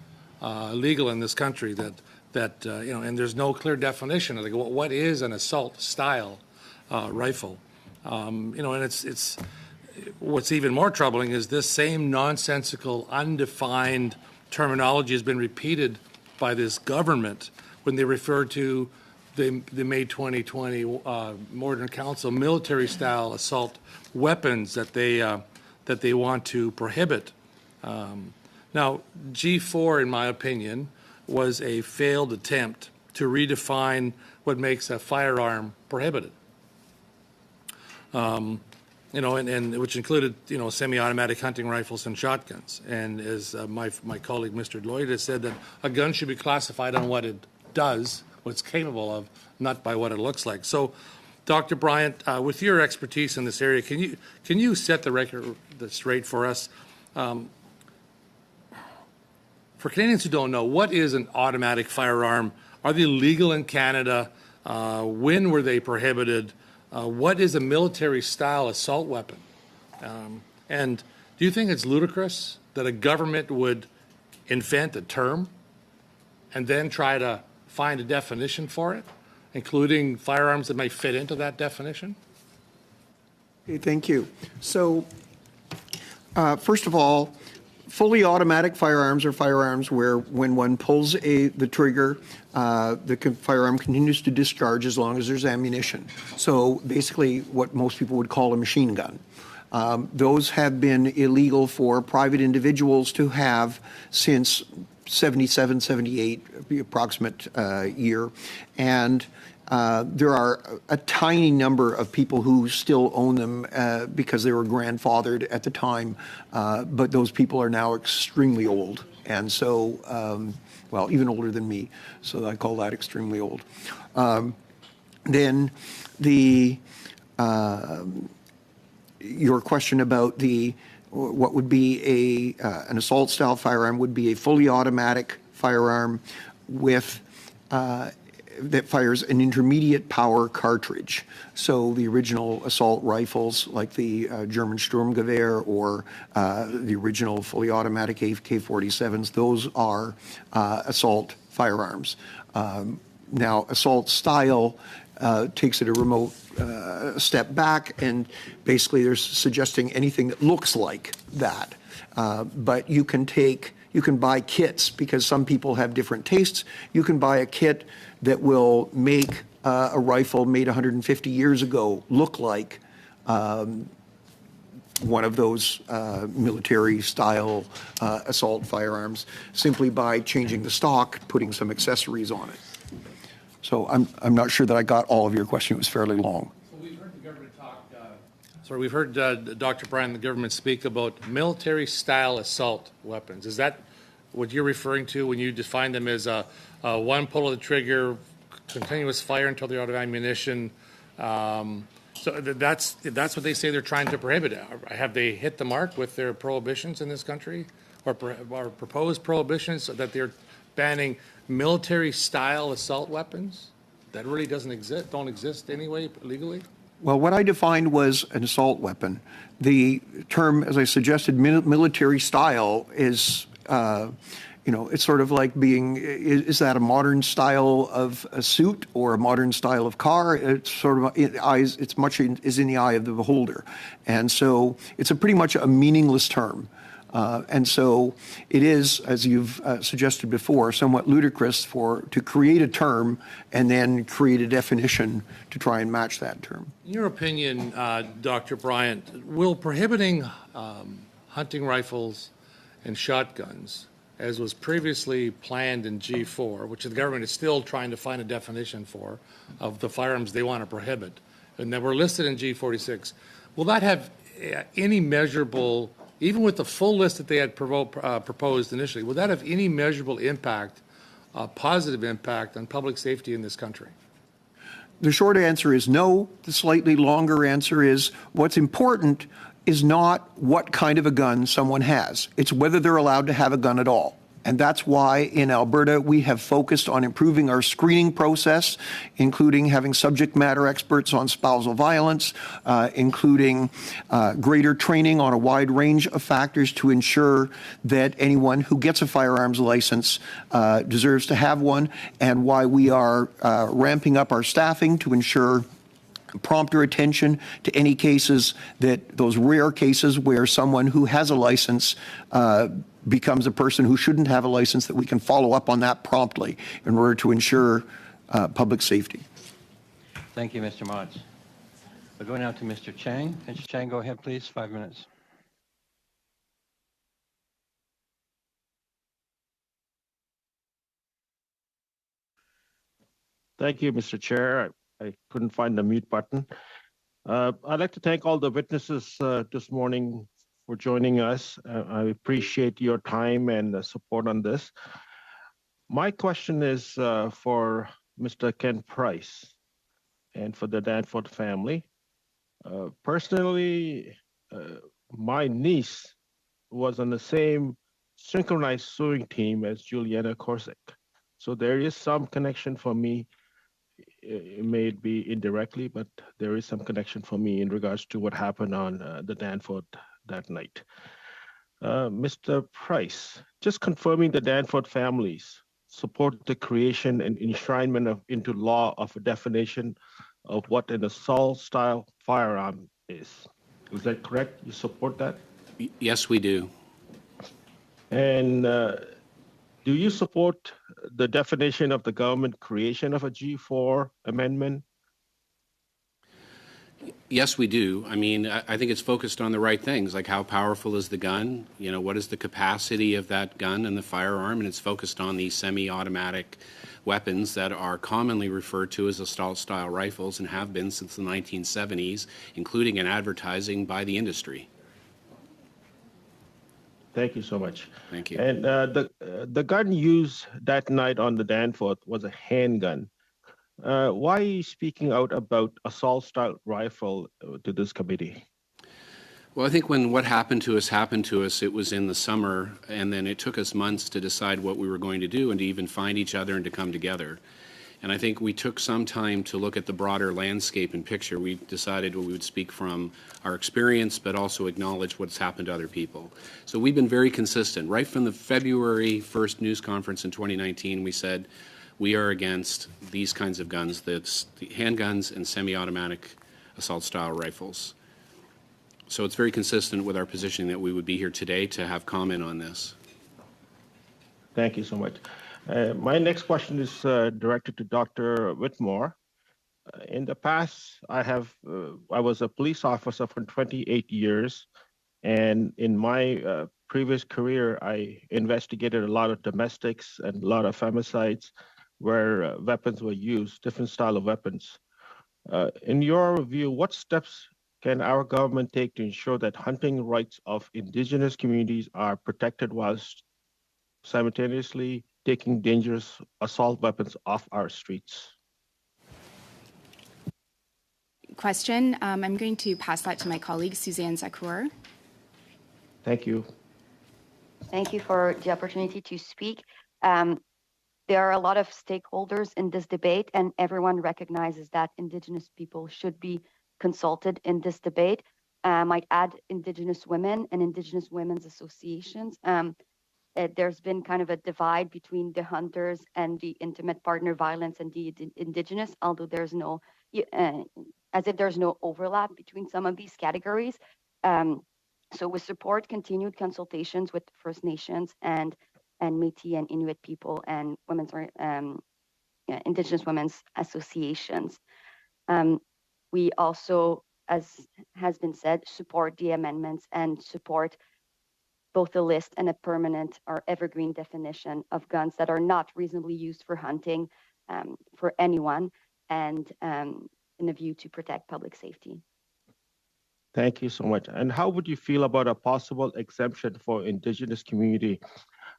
legal in this country. And there's no clear definition of what is an assault-style rifle. And it's what's even more troubling is this same nonsensical, undefined terminology has been repeated by this government when they refer to the May 2020 Modern Council military-style assault weapons that they want to prohibit. Now, G4, in my opinion, was a failed attempt to redefine what makes a firearm prohibited. And which included, semi-automatic hunting rifles and shotguns. And as my colleague, Mr. Lloyd, has said, that a gun should be classified on what it does, what it's capable of, not by what it looks like. So, Dr. Bryant, with your expertise in this area, can you set the record straight for us? For Canadians who don't know, what is an automatic firearm? Are they legal in Canada? When were they prohibited? What is a military-style assault weapon? And do you think it's ludicrous that a government would invent a term and then try to find a definition for it, including firearms that may fit into that definition? Okay, thank you. So, first of all, fully automatic firearms are firearms where when one pulls the trigger, the firearm continues to discharge as long as there's ammunition. So basically what most people would call a machine gun. Those have been illegal for private individuals to have since 77, 78, the approximate year. And there are a tiny number of people who still own them because they were grandfathered at the time, but those people are now extremely old. And so, well, even older than me, so I call that extremely old. Then your question about what would be an assault-style firearm would be a fully automatic firearm with that fires an intermediate power cartridge. So the original assault rifles, like the German Sturmgewehr or the original fully automatic AK-47s, those are assault firearms. Now, assault style takes it a remote step back, and basically they're suggesting anything that looks like that. But you can buy kits, because some people have different tastes. You can buy a kit that will make a rifle made 150 years ago look like one of those military-style assault firearms, simply by changing the stock, putting some accessories on it. So I'm not sure that I got all of your question. It was fairly long. So we've heard the government talk. We've heard Dr. Bryan, the government, speak about military-style assault weapons. Is that what you're referring to when you define them as one pull of the trigger, continuous fire until they're out of ammunition? So that's what they say they're trying to prohibit. Have they hit the mark with their prohibitions in this country, or proposed prohibitions that they're banning military-style assault weapons that really don't exist anyway legally? Well, what I defined was an assault weapon. The term, as I suggested, military style is, it's sort of like being, is that a modern style of a suit or a modern style of car? It's sort of, it's much is in the eye of the beholder. And so it's pretty much a meaningless term. And so it is, as you've suggested before, somewhat ludicrous to create a term and then create a definition to try and match that term. In your opinion, Dr. Bryant, will prohibiting hunting rifles and shotguns, as was previously planned in G4, which the government is still trying to find a definition for, of the firearms they want to prohibit, and that were listed in G46, will that have any measurable, even with the full list that they had proposed initially, would that have any measurable impact, positive impact on public safety in this country? The short answer is no. The slightly longer answer is what's important is not what kind of a gun someone has. It's whether they're allowed to have a gun at all. And that's why in Alberta we have focused on improving our screening process, including having subject matter experts on spousal violence, including greater training on a wide range of factors to ensure that anyone who gets a firearms license deserves to have one, and why we are ramping up our staffing to ensure prompter attention to any cases, those rare cases where someone who has a license becomes a person who shouldn't have a license, that we can follow up on that promptly in order to ensure public safety. Thank you, Mr. Motz. We'll go now to Mr. Chang. Mr. Chang, go ahead, please. 5 minutes. Thank you, Mr. Chair. I couldn't find the mute button. I'd like to thank all the witnesses this morning for joining us. I appreciate your time and support on this. My question is for Mr. Ken Price and for the Danforth family. Personally, my niece was on the same synchronized sewing team as Juliana Kortbeek. So there is some connection for me. It may be indirectly, but there is some connection for me in regards to what happened on the Danforth that night. Mr. Price, just confirming the Danforth families support the creation and enshrinement into law of a definition of what an assault-style firearm is. Is that correct? You support that? Yes, we do. And do you support the definition of the government creation of a G4 amendment? Yes, we do. I mean, I think it's focused on the right things, like how powerful is the gun, what is the capacity of that gun and the firearm, and it's focused on these semi-automatic weapons that are commonly referred to as assault-style rifles and have been since the 1970s, including in advertising by the industry. Thank you so much. Thank you. And the gun used that night on the Danforth was a handgun. Why are you speaking out about assault-style rifle to this committee? Well, I think when what happened to us, it was in the summer, and then it took us months to decide what we were going to do and to even find each other and to come together. And I think we took some time to look at the broader landscape and picture. We decided we would speak from our experience, but also acknowledge what's happened to other people. So we've been very consistent. Right from the February 1st news conference in 2019, we said we are against these kinds of guns, the handguns and semi-automatic assault-style rifles. So it's very consistent with our positioning that we would be here today to have comment on this. Thank you so much. My next question is directed to Dr. Whitmore. In the past, I was a police officer for 28 years, and in my previous career, I investigated a lot of domestics and a lot of femicides where weapons were used, different style of weapons. In your view, what steps can our government take to ensure that hunting rights of Indigenous communities are protected whilst simultaneously taking dangerous assault weapons off our streets? Question. I'm going to pass that to my colleague, Suzanne Zaccour. Thank you. Thank you for the opportunity to speak. there are a lot of stakeholders in this debate, and everyone recognizes that Indigenous people should be consulted in this debate. I might add Indigenous women and Indigenous women's associations. There's been kind of a divide between the hunters and the intimate partner violence and the Indigenous, although there's no, as if there's no overlap between some of these categories. So we support continued consultations with First Nations and Métis and Inuit people and women's Indigenous women's associations. We also, as has been said, support the amendments and support both a list and a permanent or evergreen definition of guns that are not reasonably used for hunting for anyone, and in a view to protect public safety. Thank you so much. And how would you feel about a possible exemption for Indigenous community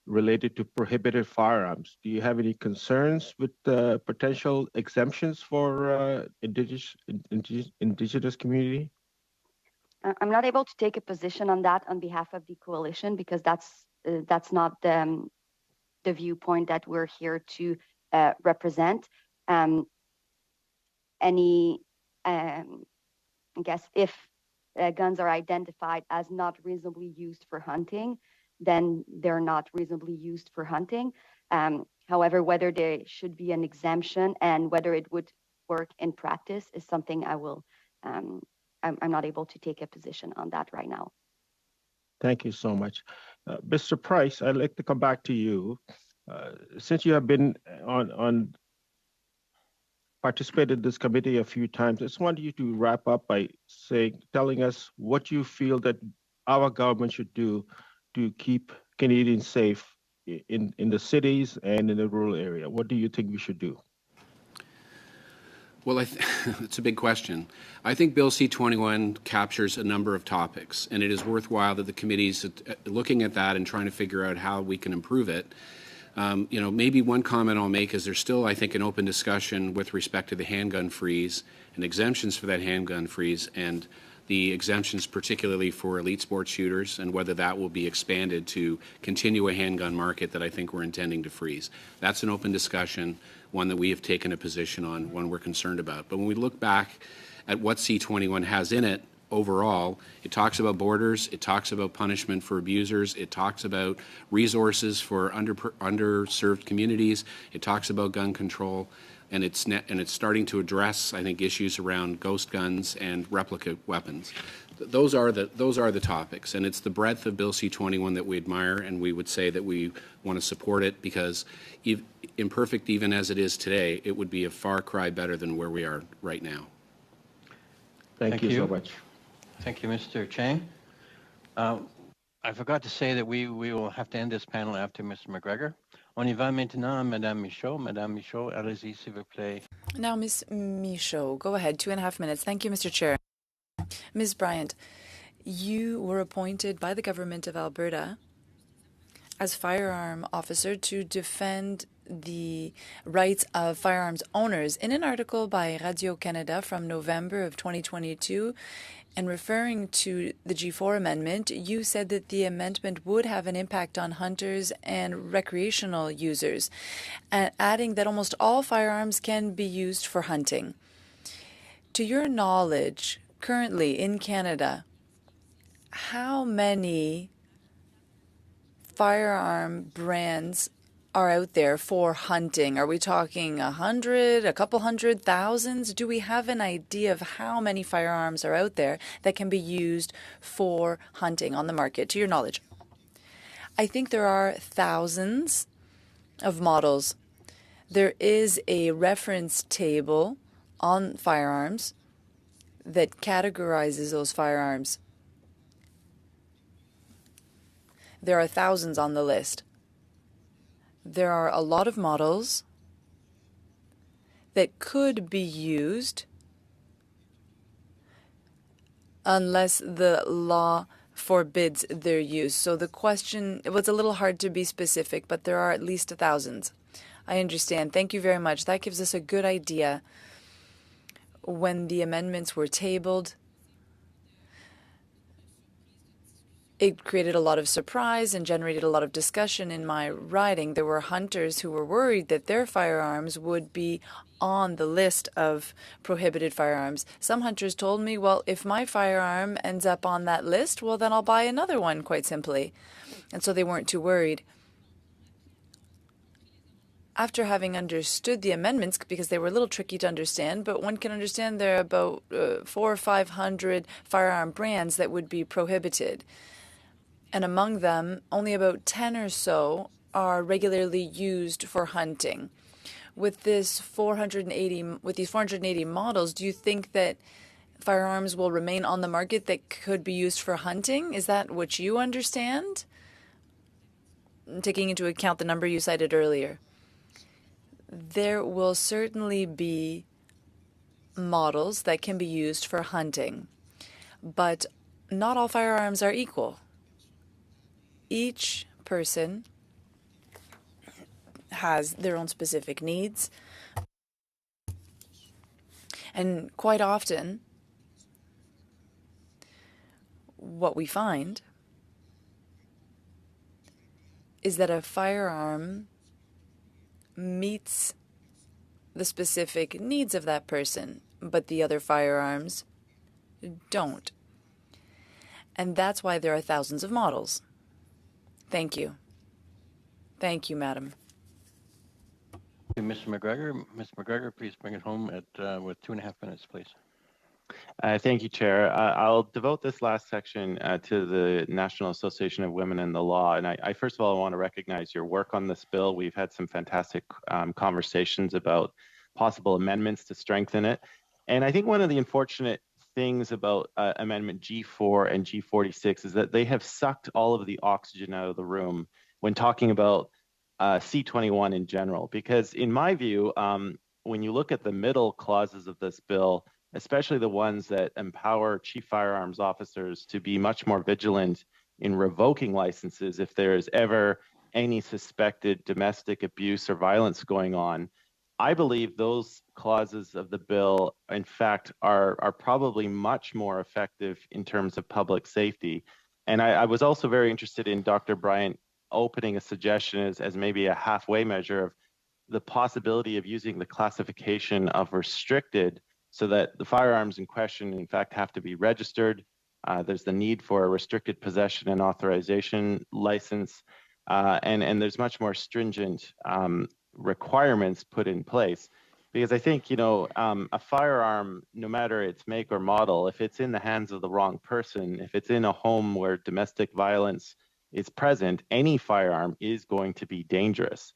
related to prohibited firearms? Do you have any concerns with potential exemptions for Indigenous community? I'm not able to take a position on that on behalf of the coalition, because that's not the viewpoint that we're here to represent. I guess if guns are identified as not reasonably used for hunting, then they're not reasonably used for hunting. However, whether there should be an exemption and whether it would work in practice is something I will, I'm not able to take a position on that right now. Thank you so much. Mr. Price, I'd like to come back to you. Since you have been participated in this committee a few times, I just wanted you to wrap up by telling us what you feel that our government should do to keep Canadians safe in the cities and in the rural area. What do you think we should do? Well, it's a big question. I think Bill C-21 captures a number of topics, and it is worthwhile that the committee's looking at that and trying to figure out how we can improve it. Maybe one comment I'll make is there's still, I think, an open discussion with respect to the handgun freeze and exemptions for that handgun freeze, and the exemptions particularly for elite sports shooters, and whether that will be expanded to continue a handgun market that I think we're intending to freeze. That's an open discussion, one that we have taken a position on, one we're concerned about. But when we look back at what C-21 has in it, overall, it talks about borders, it talks about punishment for abusers, it talks about resources for underserved communities, it talks about gun control, and it's starting to address, I think, issues around ghost guns and replica weapons. Those are the topics, and it's the breadth of Bill C-21 that we admire, and we would say that we want to support it because, imperfect even as it is today, it would be a far cry better than where we are right now. Thank you so much. Thank you, Mr. Chang. I forgot to say that we will have to end this panel after Mr. McGregor. On y va maintenant, Madame Michaud. Madame Michaud, allez-y, s'il vous plaît. Now, Ms. Michaud, go ahead. 2.5 minutes. Thank you, Mr. Chair. Ms. Bryant, you were appointed by the government of Alberta as firearm officer to defend the rights of firearms owners. In an article by Radio-Canada from November of 2022, and referring to the G4 amendment, you said that the amendment would have an impact on hunters and recreational users, adding that almost all firearms can be used for hunting. To your knowledge, currently in Canada, how many firearm brands are out there for hunting? Are we talking 100, a couple hundred, thousands? Do we have an idea of how many firearms are out there that can be used for hunting on the market, to your knowledge? I think there are thousands of models. There is a reference table on firearms that categorizes those firearms. There are thousands on the list. There are a lot of models that could be used unless the law forbids their use. So the question, it was a little hard to be specific, but there are at least thousands. I understand. Thank you very much. That gives us a good idea. When the amendments were tabled, It created a lot of surprise and generated a lot of discussion in my riding. There were hunters who were worried that their firearms would be on the list of prohibited firearms. Some hunters told me, well, if my firearm ends up on that list, well, then I'll buy another one, quite simply. And so they weren't too worried. After having understood the amendments, because they were a little tricky to understand, but one can understand there are about 400 or 500 firearm brands that would be prohibited. And among them, only about 10 or so are regularly used for hunting. With these 480 models, do you think that firearms will remain on the market that could be used for hunting? Is that what you understand? Taking into account the number you cited earlier. There will certainly be models that can be used for hunting, but not all firearms are equal. Each person has their own specific needs, and quite often what we find is that a firearm meets the specific needs of that person, but the other firearms don't. And that's why there are thousands of models. Thank you. Thank you, madam. Mr. McGregor. Ms. McGregor, please bring it home at with 2.5 minutes, please. Thank you, Chair. I'll devote this last section to the National Association of Women in the Law. And I first of all, want to recognize your work on this bill. We've had some fantastic conversations about possible amendments to strengthen it. And I think one of the unfortunate things about Amendment G4 and G46 is that they have sucked all of the oxygen out of the room when talking about C21 in general. Because in my view, when you look at the middle clauses of this bill, especially the ones that empower chief firearms officers to be much more vigilant in revoking licenses if there is ever any suspected domestic abuse or violence going on, I believe those clauses of the bill, in fact, are probably much more effective in terms of public safety. And I was also very interested in Dr. Bryant opening a suggestion as maybe a halfway measure of the possibility of using the classification of restricted so that the firearms in question, in fact, have to be registered. There's the need for a restricted possession and authorization license, and there's much more stringent requirements put in place. Because I think, a firearm, no matter its make or model, if it's in the hands of the wrong person, if it's in a home where domestic violence is present, any firearm is going to be dangerous.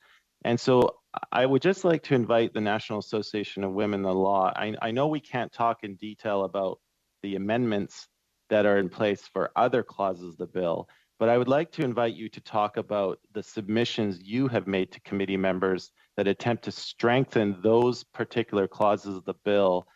And so I would just like to invite the National Association of Women in the Law. I know we can't talk in detail about the amendments that are in place for other clauses of the bill, but I would like to invite you to talk about the submissions you have made to committee members that attempt to strengthen those particular clauses of the bill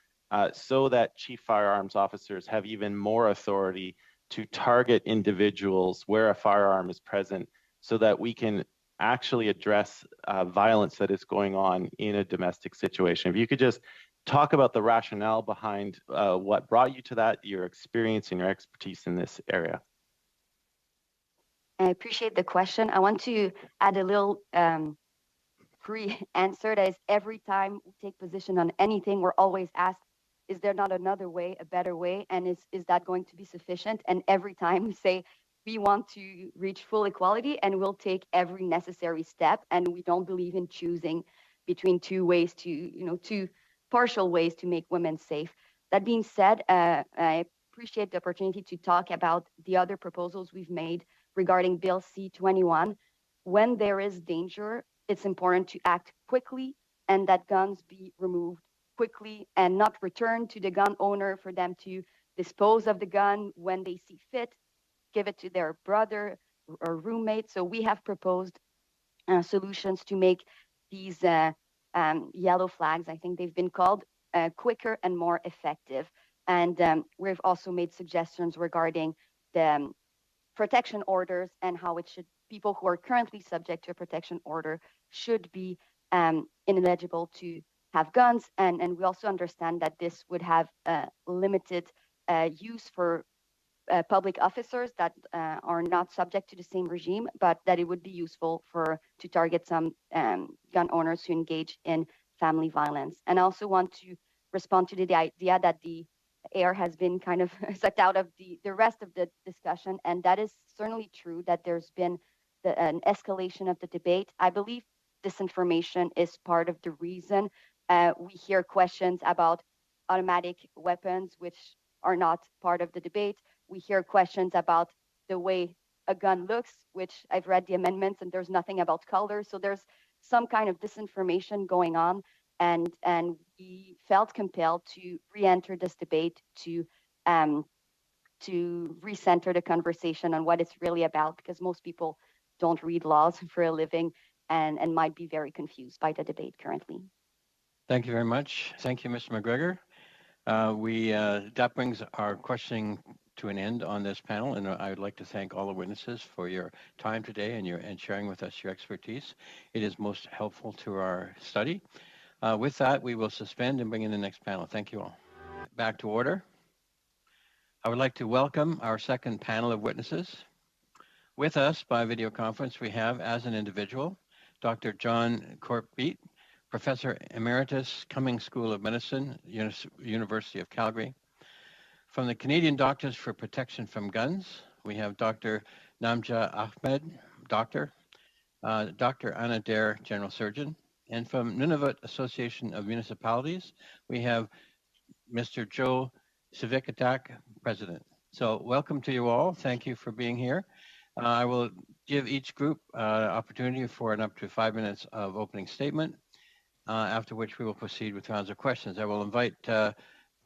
so that chief firearms officers have even more authority to target individuals where a firearm is present so that we can actually address violence that is going on in a domestic situation. If you could just talk about the rationale behind what brought you to that, your experience and your expertise in this area. I appreciate the question. I want to add a little pre-answer. That is, every time we take position on anything, we're always asked, is there not another way, a better way? And is that going to be sufficient? And every time we say, we want to reach full equality and we'll take every necessary step. And we don't believe in choosing between two ways to, two partial ways to make women safe. That being said, I appreciate the opportunity to talk about the other proposals we've made regarding Bill C-21. When there is danger, it's important to act quickly and that guns be removed quickly and not returned to the gun owner for them to dispose of the gun when they see fit, give it to their brother or roommate. So we have proposed solutions to make these yellow flags, I think they've been called, quicker and more effective. And we've also made suggestions regarding the protection orders and how it should, people who are currently subject to a protection order should be ineligible to have guns. And we also understand that this would have limited use for public officers that are not subject to the same regime, but that it would be useful to target some gun owners who engage in family violence. And I also want to respond to the idea that the air has been kind of sucked out of the rest of the discussion, and that is certainly true that there's been an escalation of the debate. I believe disinformation is part of the reason we hear questions about automatic weapons, which are not part of the debate. We hear questions about the way a gun looks, which I've read the amendments and there's nothing about color. So there's some kind of disinformation going on. And we felt compelled to re-enter this debate to recenter the conversation on what it's really about, because most people don't read laws for a living and might be very confused by the debate currently. Thank you very much. Thank you, Mr. McGregor. That brings our questioning to an end on this panel, and I would like to thank all the witnesses for your time today and sharing with us your expertise. It is most helpful to our study. With that, we will suspend and bring in the next panel. Thank you all. Back to order. I would like to welcome our second panel of witnesses. With us by video conference, we have, as an individual, Dr. John Kortbeek, Professor Emeritus, Cumming School of Medicine, University of Calgary. From the Canadian Doctors for Protection from Guns, we have Dr. Namja Ahmed, Dr. Anna Dare, General Surgeon. And from Nunavut Association of Municipalities, we have Mr. Joe Civikatak, President. So welcome to you all. Thank you for being here. I will give each group opportunity for an up to 5 minutes of opening statement, after which we will proceed with rounds of questions. I will invite Dr.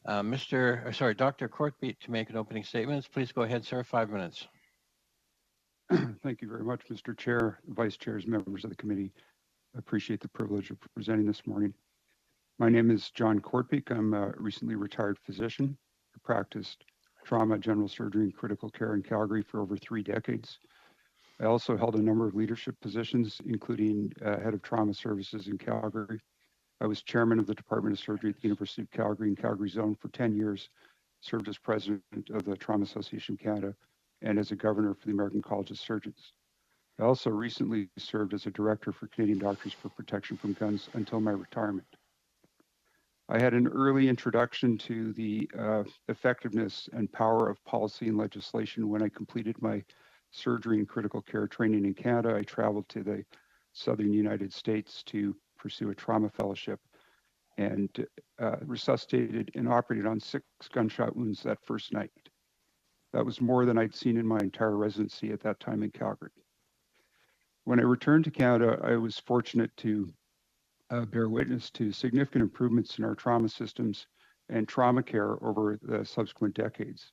Kortbeek to make an opening statement. Please go ahead, sir, 5 minutes. Thank you very much, Mr. Chair, Vice Chairs, members of the committee. I appreciate the privilege of presenting this morning. My name is John Kortbeek. I'm a recently retired physician. I practiced trauma, general surgery, and critical care in Calgary for over 3 decades. I also held a number of leadership positions, including head of trauma services in Calgary. I was chairman of the Department of Surgery at the University of Calgary and Calgary Zone for 10 years, served as president of the Trauma Association of Canada, and as a governor for the American College of Surgeons. I also recently served as a director for Canadian Doctors for Protection from Guns until my retirement. I had an early introduction to the effectiveness and power of policy and legislation when I completed my surgery and critical care training in Canada. I traveled to the southern United States to pursue a trauma fellowship and resuscitated and operated on 6 gunshot wounds that first night. That was more than I'd seen in my entire residency at that time in Calgary. When I returned to Canada, I was fortunate to bear witness to significant improvements in our trauma systems and trauma care over the subsequent decades.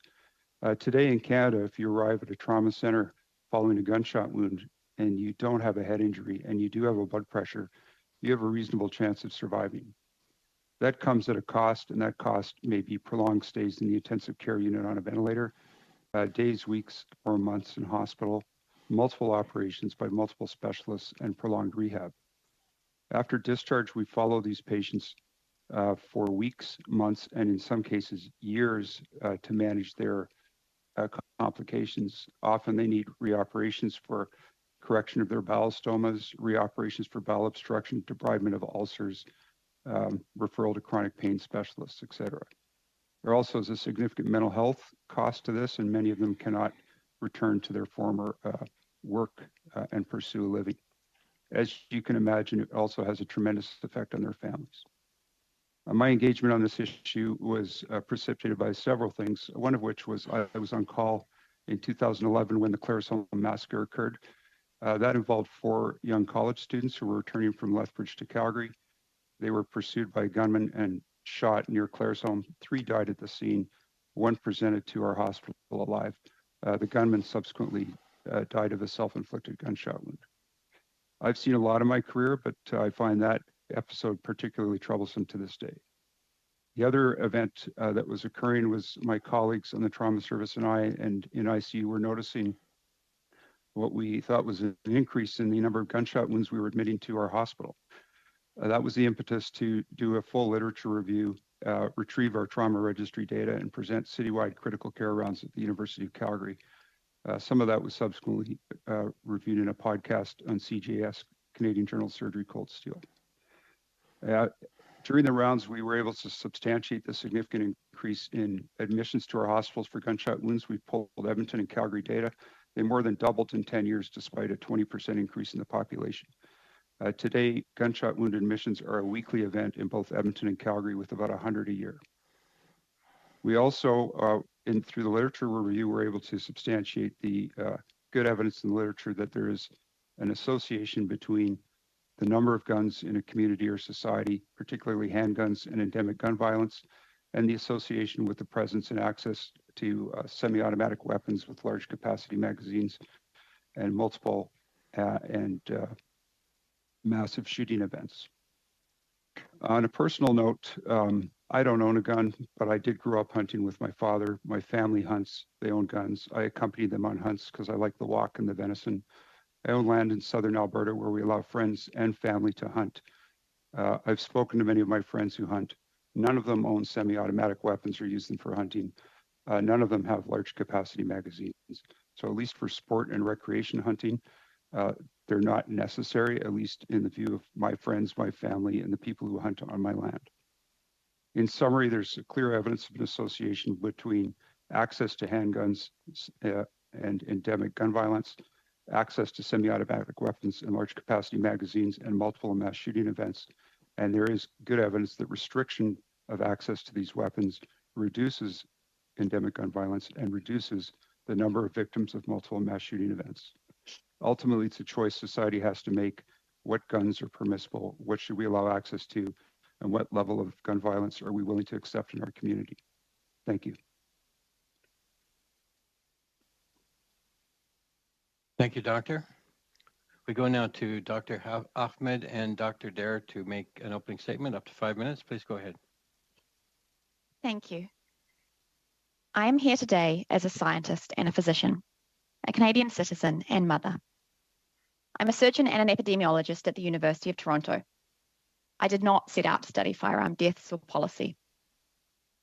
Today in Canada, if you arrive at a trauma center following a gunshot wound and you don't have a head injury and you do have a blood pressure, you have a reasonable chance of surviving. That comes at a cost, and that cost may be prolonged stays in the intensive care unit on a ventilator, days, weeks, or months in hospital, multiple operations by multiple specialists, and prolonged rehab. After discharge, we follow these patients for weeks, months, and in some cases, years to manage their complications. Often they need reoperations for correction of their bowel stomas, reoperations for bowel obstruction, debridement of ulcers, referral to chronic pain specialists, etc. There also is a significant mental health cost to this, and many of them cannot return to their former work and pursue a living. As you can imagine, it also has a tremendous effect on their families. My engagement on this issue was precipitated by several things, one of which was I was on call in 2011 when the Claresholm massacre occurred. That involved 4 young college students who were returning from Lethbridge to Calgary. They were pursued by gunmen and shot near Claresholm. 3 died at the scene. 1 presented to our hospital alive. The gunman subsequently died of a self-inflicted gunshot wound. I've seen a lot in my career, but I find that episode particularly troublesome to this day. The other event that was occurring was my colleagues on the trauma service and I, and in ICU, were noticing what we thought was an increase in the number of gunshot wounds we were admitting to our hospital. That was the impetus to do a full literature review retrieve our trauma registry data and present citywide critical care rounds at the University of Calgary. Some of that was subsequently reviewed in a podcast on CJS, Canadian Journal of Surgery, Cold Steel. During the rounds, we were able to substantiate the significant increase in admissions to our hospitals for gunshot wounds. We pulled Edmonton and Calgary data. They more than doubled in 10 years, despite a 20% increase in the population. Today, gunshot wound admissions are a weekly event in both Edmonton and Calgary, with about 100 a year. We also, through the literature review, were able to substantiate the good evidence in the literature that there is an association between the number of guns in a community or society, particularly handguns and endemic gun violence, and the association with the presence and access to semi-automatic weapons with large capacity magazines and multiple and massive shooting events. On a personal note, I don't own a gun, but I did grow up hunting with my father. My family hunts, they own guns. I accompany them on hunts because I like the walk and the venison. I own land in southern Alberta where we allow friends and family to hunt. I've spoken to many of my friends who hunt. None of them own semi-automatic weapons or use them for hunting. None of them have large capacity magazines. So at least for sport and recreation hunting, they're not necessary, at least in the view of my friends, my family, and the people who hunt on my land. In summary, there's clear evidence of an association between access to handguns and endemic gun violence, access to semi-automatic weapons and large capacity magazines, and multiple mass shooting events. And there is good evidence that restriction of access to these weapons reduces endemic gun violence and reduces the number of victims of multiple mass shooting events. Ultimately, it's a choice society has to make. What guns are permissible? What should we allow access to? And what level of gun violence are we willing to accept in our community? Thank you. Thank you, Doctor. We go now to Dr. Ahmed and Dr. Dare to make an opening statement, up to 5 minutes. Please go ahead. Thank you. I am here today as a scientist and a physician, a Canadian citizen and mother. I'm a surgeon and an epidemiologist at the University of Toronto. I did not set out to study firearm deaths or policy.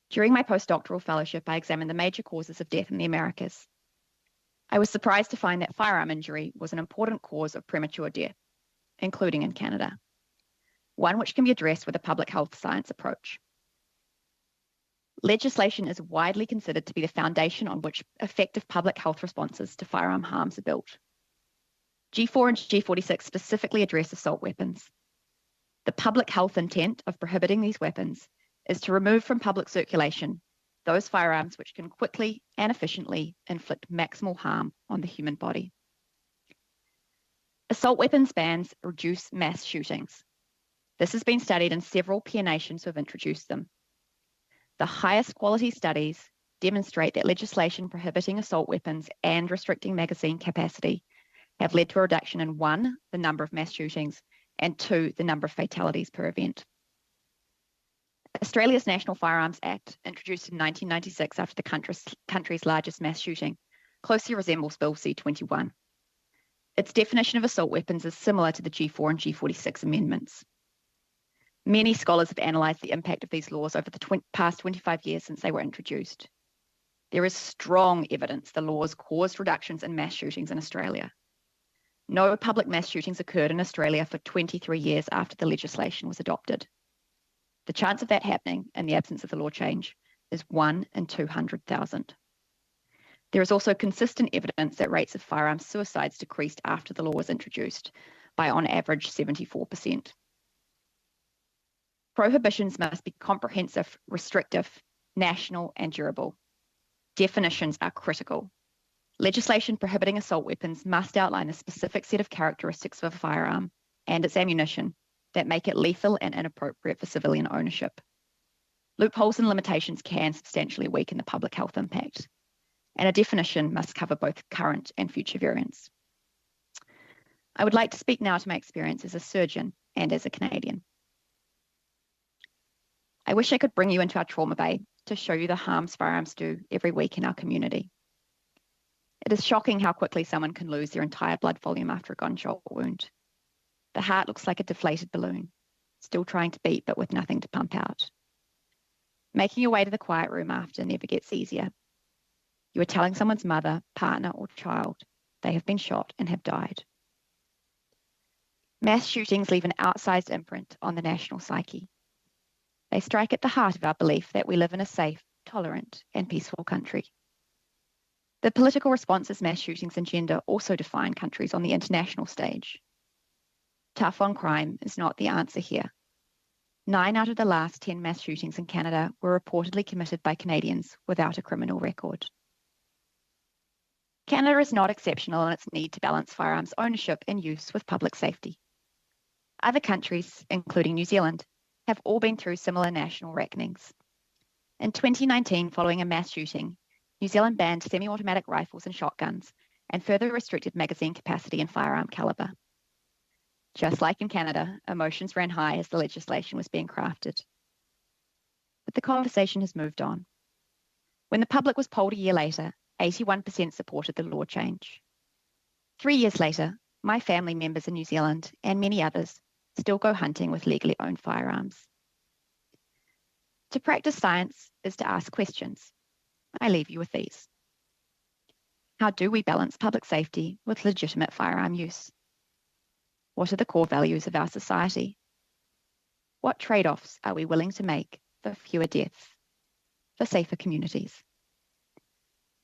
During my postdoctoral fellowship, I examined the major causes of death in the Americas. I was surprised to find that firearm injury was an important cause of premature death, including in Canada, one which can be addressed with a public health science approach. Legislation is widely considered to be the foundation on which effective public health responses to firearm harms are built. G4 and G46 specifically address assault weapons. The public health intent of prohibiting these weapons is to remove from public circulation those firearms which can quickly and efficiently inflict maximal harm on the human body. Assault weapons bans reduce mass shootings. This has been studied in several peer nations who have introduced them. The highest quality studies demonstrate that legislation prohibiting assault weapons and restricting magazine capacity have led to a reduction in 1, the number of mass shootings, and 2, the number of fatalities per event. Australia's National Firearms Act, introduced in 1996 after the country's largest mass shooting, closely resembles Bill C-21. Its definition of assault weapons is similar to the G4 and G46 amendments. Many scholars have analysed the impact of these laws over the past 25 years since they were introduced. There is strong evidence the laws caused reductions in mass shootings in Australia. No public mass shootings occurred in Australia for 23 years after the legislation was adopted. The chance of that happening in the absence of the law change is 1 in 200,000. There is also consistent evidence that rates of firearm suicides decreased after the law was introduced by, on average, 74%. Prohibitions must be comprehensive, restrictive, national, and durable. Definitions are critical. Legislation prohibiting assault weapons must outline a specific set of characteristics of a firearm and its ammunition that make it lethal and inappropriate for civilian ownership. Loopholes and limitations can substantially weaken the public health impact, and a definition must cover both current and future variants. I would like to speak now to my experience as a surgeon and as a Canadian. I wish I could bring you into our trauma bay to show you the harms firearms do every week in our community. It is shocking how quickly someone can lose their entire blood volume after a gunshot wound. The heart looks like a deflated balloon, still trying to beat but with nothing to pump out. Making your way to the quiet room after never gets easier. You are telling someone's mother, partner, or child they have been shot and have died. Mass shootings leave an outsized imprint on the national psyche. They strike at the heart of our belief that we live in a safe, tolerant, and peaceful country. The political responses mass shootings engender also define countries on the international stage. Tough on crime is not the answer here. 9 out of the last 10 mass shootings in Canada were reportedly committed by Canadians without a criminal record. Canada is not exceptional in its need to balance firearms ownership and use with public safety. Other countries, including New Zealand, have all been through similar national reckonings. In 2019, following a mass shooting, New Zealand banned semi-automatic rifles and shotguns and further restricted magazine capacity and firearm caliber. Just like in Canada, emotions ran high as the legislation was being crafted. But the conversation has moved on. When the public was polled a year later, 81% supported the law change. 3 years later, my family members in New Zealand and many others still go hunting with legally owned firearms. To practice science is to ask questions. I leave you with these. How do we balance public safety with legitimate firearm use? What are the core values of our society? What trade-offs are we willing to make for fewer deaths, for safer communities?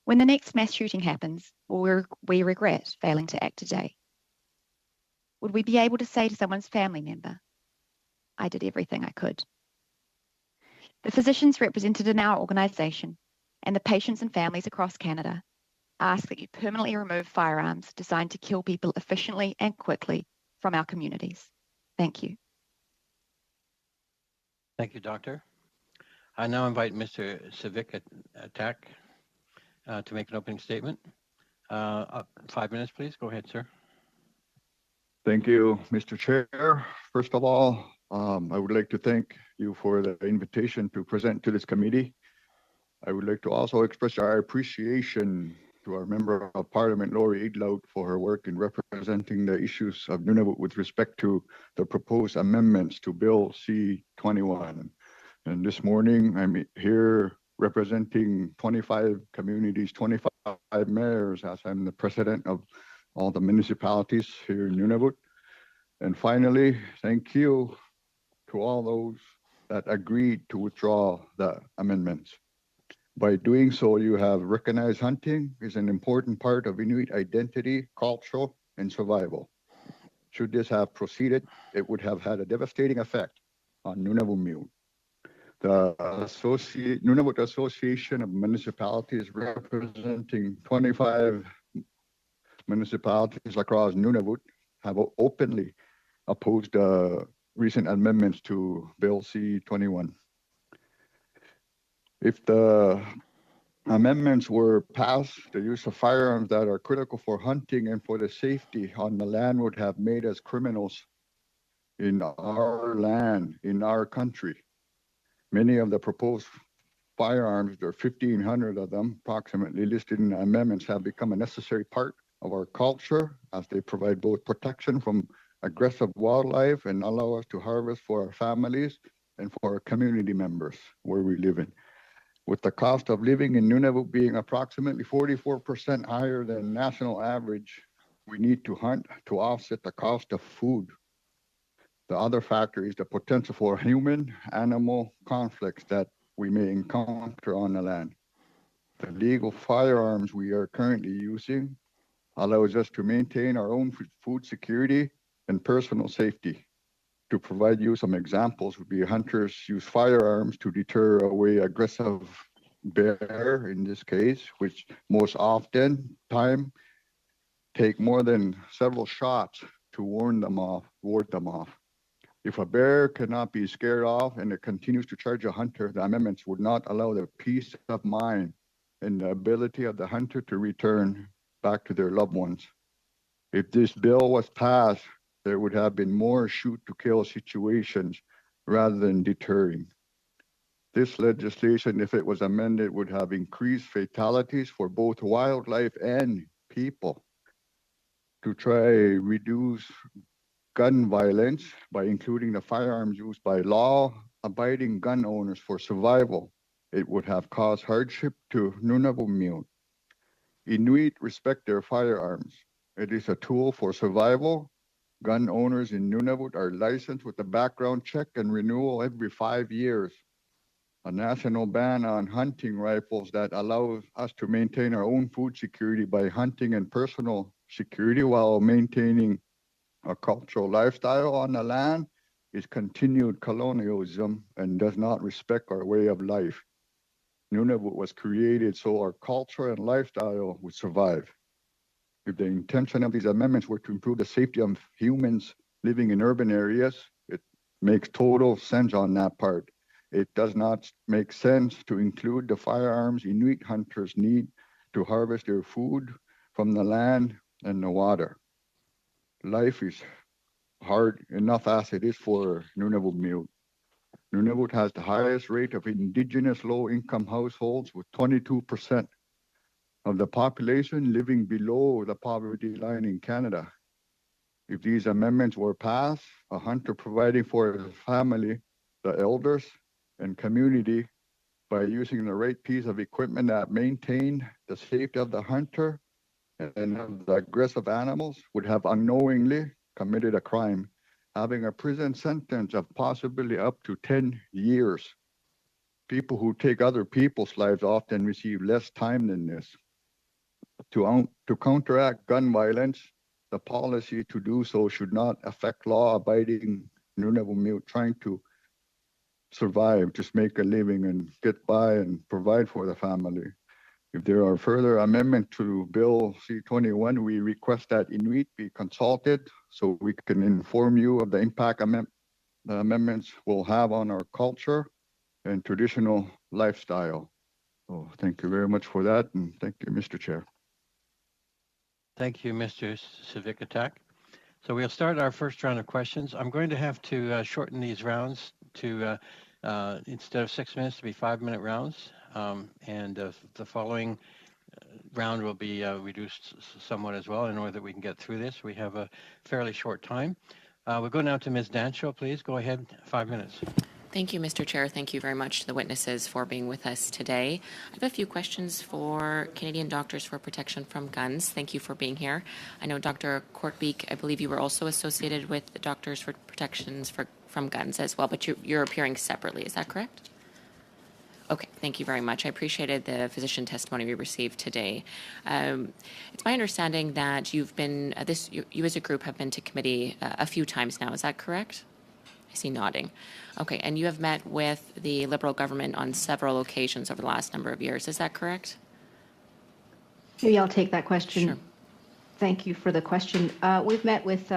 When the next mass shooting happens, will we regret failing to act today? Would we be able to say to someone's family member, I did everything I could? The physicians represented in our organisation and the patients and families across Canada ask that you permanently remove firearms designed to kill people efficiently and quickly from our communities. Thank you. Thank you, Doctor. I now invite Mr. Civic Attack to make an opening statement. 5 minutes, please. Go ahead, sir. Thank you, Mr. Chair. First of all, I would like to thank you for the invitation to present to this committee. I would like to also express our appreciation to our Member of Parliament, Lori Idlout, for her work in representing the issues of Nunavut with respect to the proposed amendments to Bill C-21. And this morning, I'm here representing 25 communities, 25 mayors, as I'm the president of all the municipalities here in Nunavut. And finally, thank you to all those that agreed to withdraw the amendments. By doing so, you have recognized hunting is an important part of Inuit identity, culture, and survival. Should this have proceeded, it would have had a devastating effect on Nunavut. The Nunavut Association of Municipalities, representing 25 municipalities across Nunavut, have openly opposed recent amendments to Bill C-21. If the amendments were passed, the use of firearms that are critical for hunting and for the safety on the land would have made us criminals in our land, in our country. Many of the proposed firearms, there are 1,500 of them, approximately listed in the amendments, have become a necessary part of our culture as they provide both protection from aggressive wildlife and allow us to harvest for our families and for our community members where we live in. With the cost of living in Nunavut being approximately 44% higher than national average, we need to hunt to offset the cost of food. The other factor is the potential for human-animal conflicts that we may encounter on the land. The legal firearms we are currently using allows us to maintain our own food security and personal safety. To provide you some examples would be hunters use firearms to deter away aggressive bear, in this case, which most often time take more than several shots to ward them off. If a bear cannot be scared off and it continues to charge a hunter, the amendments would not allow the peace of mind and the ability of the hunter to return back to their loved ones. If this bill was passed, there would have been more shoot-to-kill situations rather than deterring. This legislation, if it was amended, would have increased fatalities for both wildlife and people. To try reduce gun violence by including the firearms used by law-abiding gun owners for survival it would have caused hardship to Nunavut. Inuit respect their firearms. It is a tool for survival. Gun owners in Nunavut are licensed with a background check and renewal every 5 years. A national ban on hunting rifles that allows us to maintain our own food security by hunting and personal security while maintaining a cultural lifestyle on the land is continued colonialism and does not respect our way of life. Nunavut was created so our culture and lifestyle would survive. If the intention of these amendments were to improve the safety of humans living in urban areas, it makes total sense on that part. It does not make sense to include the firearms Inuit hunters need to harvest their food from the land and the water. Life is hard enough as it is for Nunavut. Nunavut has the highest rate of Indigenous low-income households, with 22% of the population living below the poverty line in Canada. If these amendments were passed, a hunter providing for his family, the elders, and community by using the right piece of equipment that maintained the safety of the hunter and of the aggressive animals would have unknowingly committed a crime, having a prison sentence of possibly up to 10 years. People who take other people's lives often receive less time than this. To counteract gun violence, the policy to do so should not affect law-abiding Nunavut trying to survive, just make a living and get by and provide for the family. If there are further amendments to Bill C-21, we request that Inuit be consulted so we can inform you of the impact the amendments will have on our culture and traditional lifestyle. So thank you very much for that, and thank you, Mr. Chair. Thank you, Mr. Civikatak. So we'll start our first round of questions. I'm going to have to shorten these rounds to, instead of 6 minutes, to be 5-minute rounds. And the following round will be reduced somewhat as well in order that we can get through this. We have a fairly short time. We'll go now to Ms. Dancho, please. Go ahead, 5 minutes. Thank you, Mr. Chair. Thank you very much to the witnesses for being with us today. I have a few questions for Canadian Doctors for Protection from Guns. Thank you for being here. I know Dr. Kortbeek, I believe you were also associated with the Doctors for Protections from Guns as well, but you're appearing separately. Is that correct? Okay, thank you very much. I appreciated the physician testimony we received today. It's my understanding that you've been, you as a group have been to committee a few times now. Is that correct? I see nodding. Okay, and you have met with the Liberal government on several occasions over the last number of years. Is that correct? Maybe I'll take that question. Sure. Thank you for the question. We've met with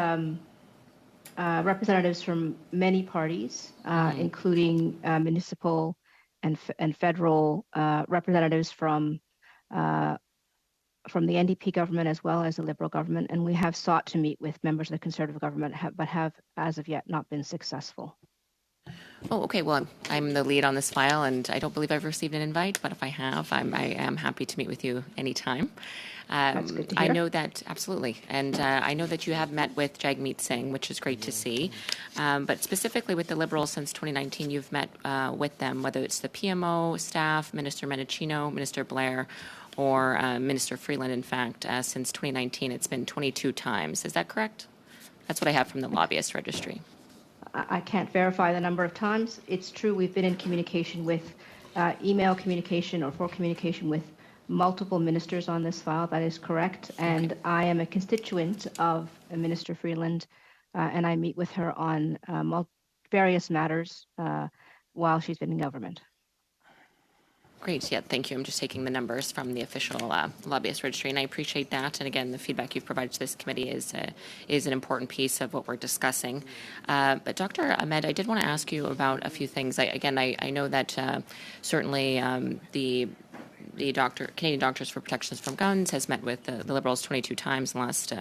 representatives from many parties, including municipal and federal representatives from the NDP government as well as the Liberal government, and we have sought to meet with members of the Conservative government, but have as of yet not been successful. Oh, okay. Well, I'm the lead on this file, and I don't believe I've received an invite, but if I have, I am happy to meet with you anytime. That's good to hear. I know that, absolutely, and I know that you have met with Jagmeet Singh, which is great to see, but specifically with the Liberals since 2019, you've met with them, whether it's the PMO staff, Minister Mendicino, Minister Blair, or Minister Freeland. In fact, since 2019, it's been 22 times. Is that correct? That's what I have from the lobbyist registry. I can't verify the number of times. It's true we've been in communication with email communication or phone communication with multiple ministers on this file. That is correct. And I am a constituent of Minister Freeland, and I meet with her on various matters while she's been in government. Great. Yeah, thank you. I'm just taking the numbers from the official lobbyist registry, and I appreciate that. And again, the feedback you've provided to this committee is an important piece of what we're discussing. But Dr. Ahmed, I did want to ask you about a few things. I know that certainly the Canadian Doctors for Protections from Guns has met with the Liberals 22 times in the last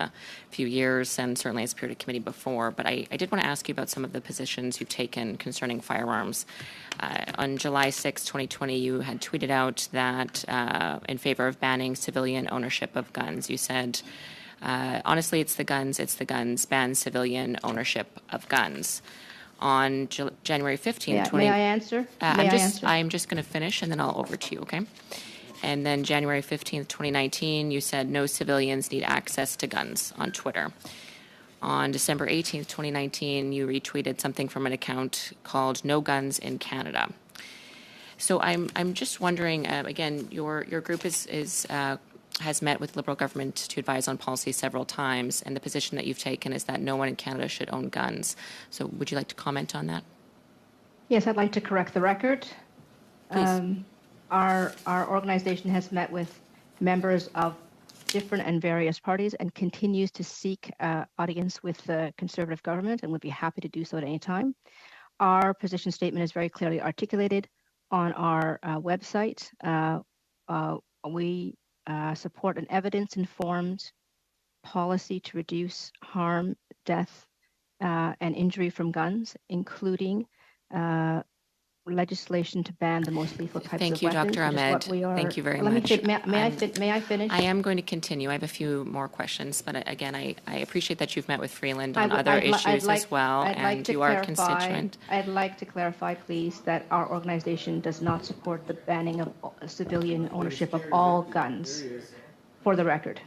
few years, and certainly has appeared at committee before. But I did want to ask you about some of the positions you've taken concerning firearms. On July 6, 2020, you had tweeted out that in favor of banning civilian ownership of guns. You said, honestly, it's the guns, ban civilian ownership of guns. On January 15th, May I answer? I'm just going to finish and then I'll over to you, okay? And then January 15th, 2019, you said no civilians need access to guns on Twitter. On December 18th, 2019, you retweeted something from an account called No Guns in Canada. So I'm just wondering, again, your group has met with Liberal government to advise on policy several times, and the position that you've taken is that no one in Canada should own guns. So would you like to comment on that? Yes, I'd like to correct the record. Please. Our organization has met with members of different and various parties and continues to seek audience with the Conservative government and would be happy to do so at any time. Our position statement is very clearly articulated on our website. We support an evidence-informed policy to reduce harm, death, and injury from guns, including legislation to ban the most lethal types Thank of you, weapons. Dr. Ahmed. Thank you very much. May I finish? I am going to continue. I have a few more questions, but again, I appreciate that you've met with Freeland on other issues as well, and you are a constituent. I'd like to clarify, please, that our organization does not support the banning of civilian ownership of all guns, for the record.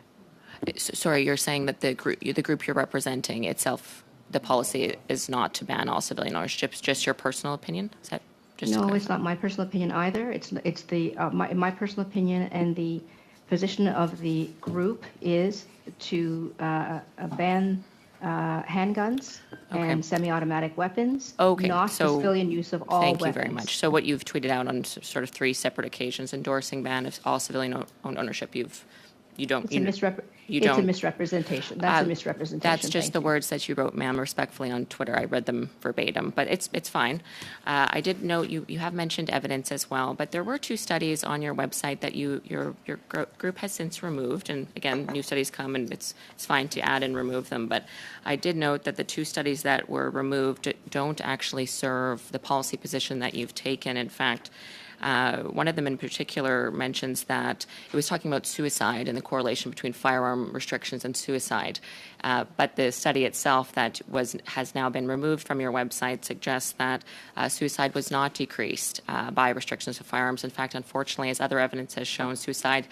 Sorry, you're saying that the group you're representing itself, the policy is not to ban all civilian ownership. It's just your personal opinion? Is that just no, it's not my personal opinion either. It's the my personal opinion, and the position of the group is to ban handguns and semi-automatic weapons, not so civilian use of all thank weapons. you very much. So what you've tweeted out on sort of 3 separate occasions, endorsing ban of all civilian owned ownership, it's a misrepresentation. That's a misrepresentation. That's just the words that you wrote, ma'am, respectfully on Twitter. I read them verbatim, but it's fine. I did note you have mentioned evidence as well, but there were 2 studies on your website that your group has since removed. And again, new studies come, and it's fine to add and remove them. But I did note that the 2 studies that were removed don't actually serve the policy position that you've taken. In fact, one of them in particular mentions that it was talking about suicide and the correlation between firearm restrictions and suicide. But the study itself that has now been removed from your website suggests that suicide was not decreased by restrictions of firearms. In fact, unfortunately, as other evidence has shown, suicide,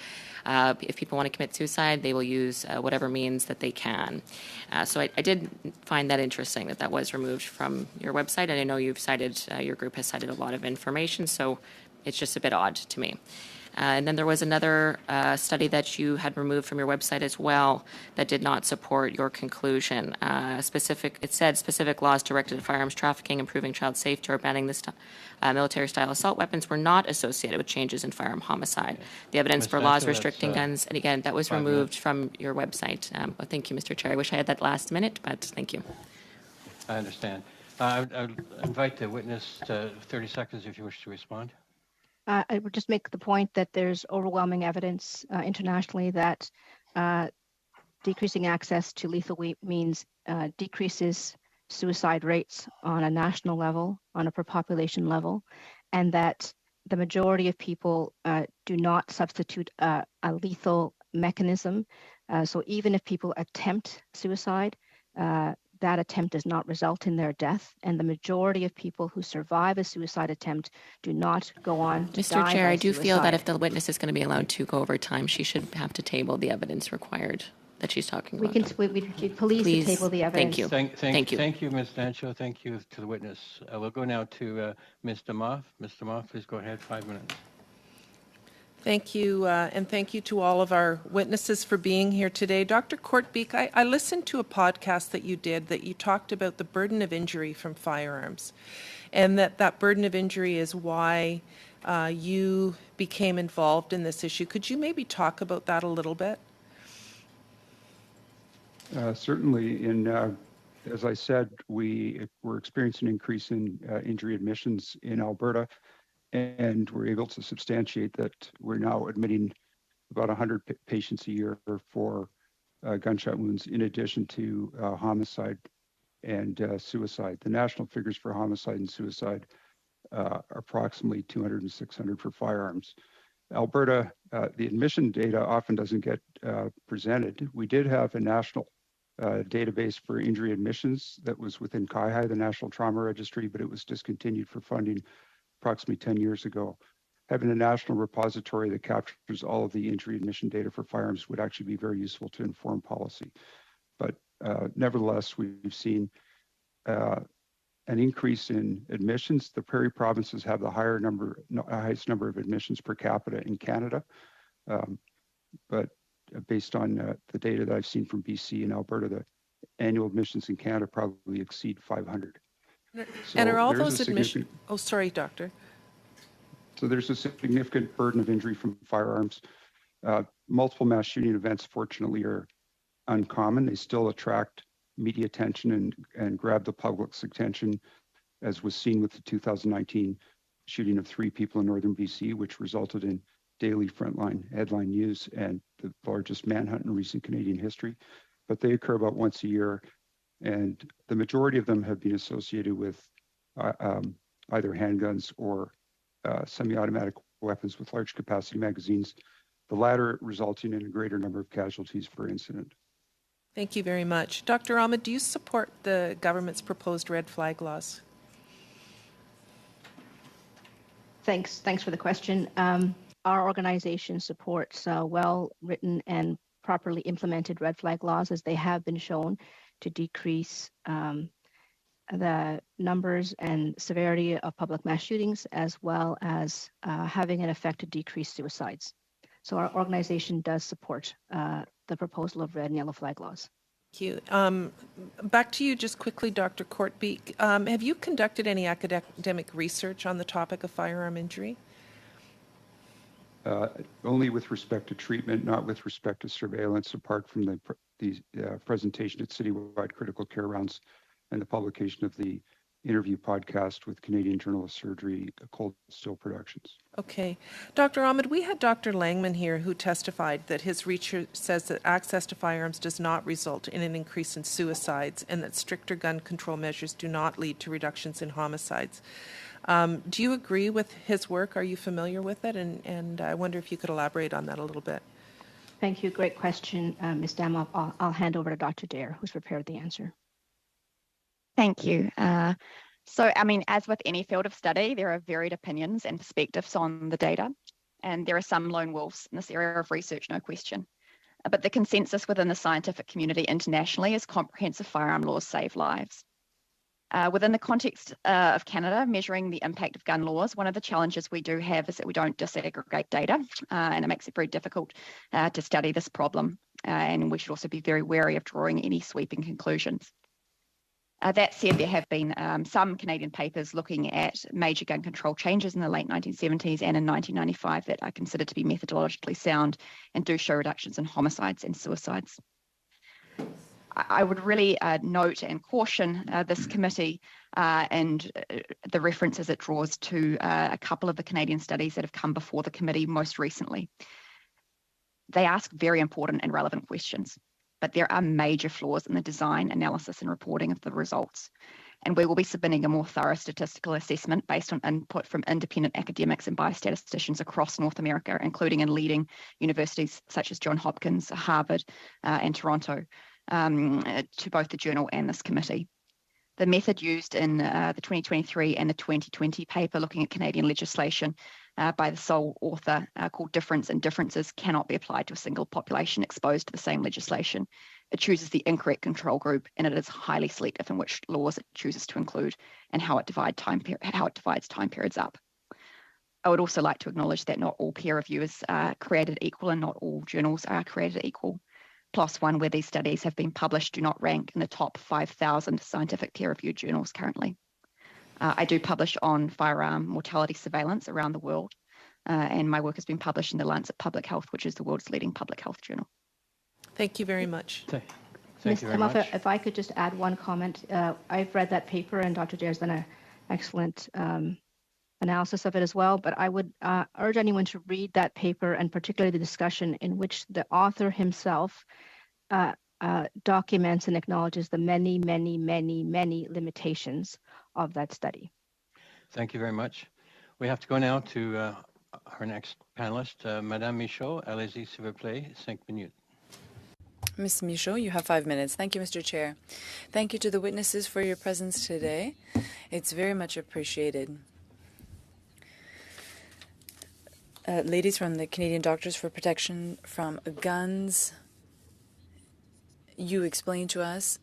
if people want to commit suicide, they will use whatever means that they can. So I did find that interesting that was removed from your website. And I know you've cited, your group has cited a lot of information, so it's just a bit odd to me. And then there was another study that you had removed from your website as well that did not support your conclusion. It said specific laws directed at firearms trafficking, improving child safety, or banning this military-style assault weapons were not associated with changes in firearm homicide. The evidence for laws restricting guns, and again, that was removed from your website. Well, thank you, Mr. Chair. I wish I had that last minute, but thank you. I understand. I would invite the witness to 30 seconds if you wish to respond. I would just make the point that there's overwhelming evidence internationally that decreasing access to lethal means decreases suicide rates on a national level, on a per population level, and that the majority of people do not substitute a lethal mechanism. So even if people attempt suicide, that attempt does not result in their death, and the majority of people who survive a suicide attempt do not go on to die. Mr. Chair, I do suicide. feel that if the witness is going to be allowed to go over time, she should have to table the evidence required that she's talking about. Please table the evidence. Thank you. Thank you. Thank you, Ms. Dancho. Thank you to the witness. We'll go now to Ms. DeMoff. Ms. DeMoff, please go ahead. 5 minutes. Thank you, and thank you to all of our witnesses for being here today. Dr. Kortbeek, I listened to a podcast that you did that you talked about the burden of injury from firearms, and that burden of injury is why you became involved in this issue. Could you maybe talk about that a little bit? Certainly. As I said, we're experiencing an increase in injury admissions in Alberta, and we're able to substantiate that we're now admitting about 100 patients a year for gunshot wounds, in addition to homicide and suicide. The national figures for homicide and suicide are approximately 200 and 600 for firearms. Alberta, the admission data often doesn't get presented. We did have a national database for injury admissions that was within CIHI, the National Trauma Registry, but it was discontinued for funding approximately 10 years ago. Having a national repository that captures all of the injury admission data for firearms would actually be very useful to inform policy. But nevertheless, we've seen an increase in admissions. The Prairie provinces have the highest number of admissions per capita in Canada. But based on the data that I've seen from BC and Alberta, the annual admissions in Canada probably exceed 500. And are all there's a those admissions? significant- Oh, sorry, doctor. So there's a significant burden of injury from firearms. Multiple mass shooting events, fortunately, are uncommon. They still attract media attention and grab the public's attention, as was seen with the 2019 shooting of 3 people in northern BC, which resulted in daily frontline headline news and the largest manhunt in recent Canadian history. But they occur about once a year, and the majority of them have been associated with either handguns or semi-automatic weapons with large capacity magazines, the latter resulting in a greater number of casualties per incident. Thank you very much. Dr. Ahmed, do you support the government's proposed red flag laws? Thanks for the question. Our organization supports well-written and properly implemented red flag laws, as they have been shown to decrease the numbers and severity of public mass shootings, as well as having an effect to decrease suicides. So our organization does support the proposal of red and yellow flag laws. Thank you. Back to you just quickly, Dr. Kortbeek. Have you conducted any academic research on the topic of firearm injury? Only with respect to treatment, not with respect to surveillance, apart from the presentation at Citywide Critical Care Rounds and the publication of the interview podcast with Canadian Journal of Surgery, Cold Still Productions. Okay. Dr. Ahmed, we had Dr. Langman here who testified that his research says that access to firearms does not result in an increase in suicides and that stricter gun control measures do not lead to reductions in homicides. Do you agree with his work? Are you familiar with it? And I wonder if you could elaborate on that a little bit. Thank you. Great question, Ms. Dam. I'll hand over to Dr. Dare, who's prepared the answer. Thank you. So, I mean, as with any field of study, there are varied opinions and perspectives on the data, and there are some lone wolves in this area of research, no question. But the consensus within the scientific community internationally is comprehensive firearm laws save lives. Within the context of Canada, measuring the impact of gun laws, one of the challenges we do have is that we don't disaggregate data, and it makes it very difficult to study this problem. And we should also be very wary of drawing any sweeping conclusions. That said, there have been some Canadian papers looking at major gun control changes in the late 1970s and in 1995 that are considered to be methodologically sound and do show reductions in homicides and suicides. I would really note and caution this committee and the references it draws to a couple of the Canadian studies that have come before the committee most recently. They ask very important and relevant questions, but there are major flaws in the design, analysis, and reporting of the results. And we will be submitting a more thorough statistical assessment based on input from independent academics and biostatisticians across North America, including in leading universities such as Johns Hopkins, Harvard, and Toronto, to both the journal and this committee. The method used in the 2023 and the 2020 paper looking at Canadian legislation by the sole author called Difference and Differences cannot be applied to a single population exposed to the same legislation. It chooses the incorrect control group, and it is highly selective in which laws it chooses to include and how it divides time periods up. I would also like to acknowledge that not all peer review is created equal and not all journals are created equal. PLOS One, where these studies have been published, do not rank in the top 5,000 scientific peer-reviewed journals currently. I do publish on firearm mortality surveillance around the world, and my work has been published in the Lancet Public Health, which is the world's leading public health journal. Thank you very much. Ms. Dam, if I could just add one comment. I've read that paper, and Dr. Dare's done an excellent analysis of it as well, but I would urge anyone to read that paper, and particularly the discussion in which the author himself documents and acknowledges the many, many, many, many limitations of that study. Thank you very much. We have to go now to our next panelist, Madame Michaud. Allez-y, s'il vous plaît, 5 minutes. Ms. Michaud, you have 5 minutes. Thank you, Mr. Chair. Thank you to the witnesses for your presence today. It's very much appreciated. Ladies from the Canadian Doctors for Protection from Guns, you explained to us,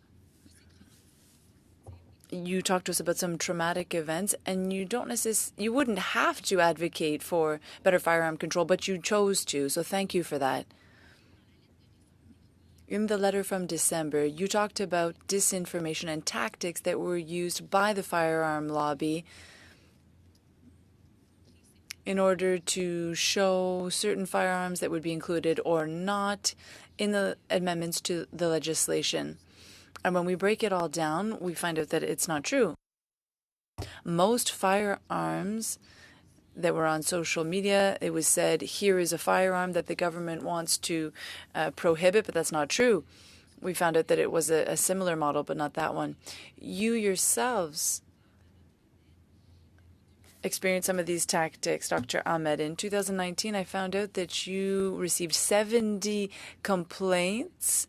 you talked to us about some traumatic events, and you wouldn't have to advocate for better firearm control, but you chose to, so thank you for that. In the letter from December, you talked about disinformation and tactics that were used by the firearm lobby in order to show certain firearms that would be included or not in the amendments to the legislation. And when we break it all down, we find out that it's not true. Most firearms that were on social media, it was said, here is a firearm that the government wants to prohibit, but that's not true. We found out that it was a similar model, but not that one. You yourselves experienced some of these tactics, Dr. Ahmed. In 2019, I found out that you received 70 complaints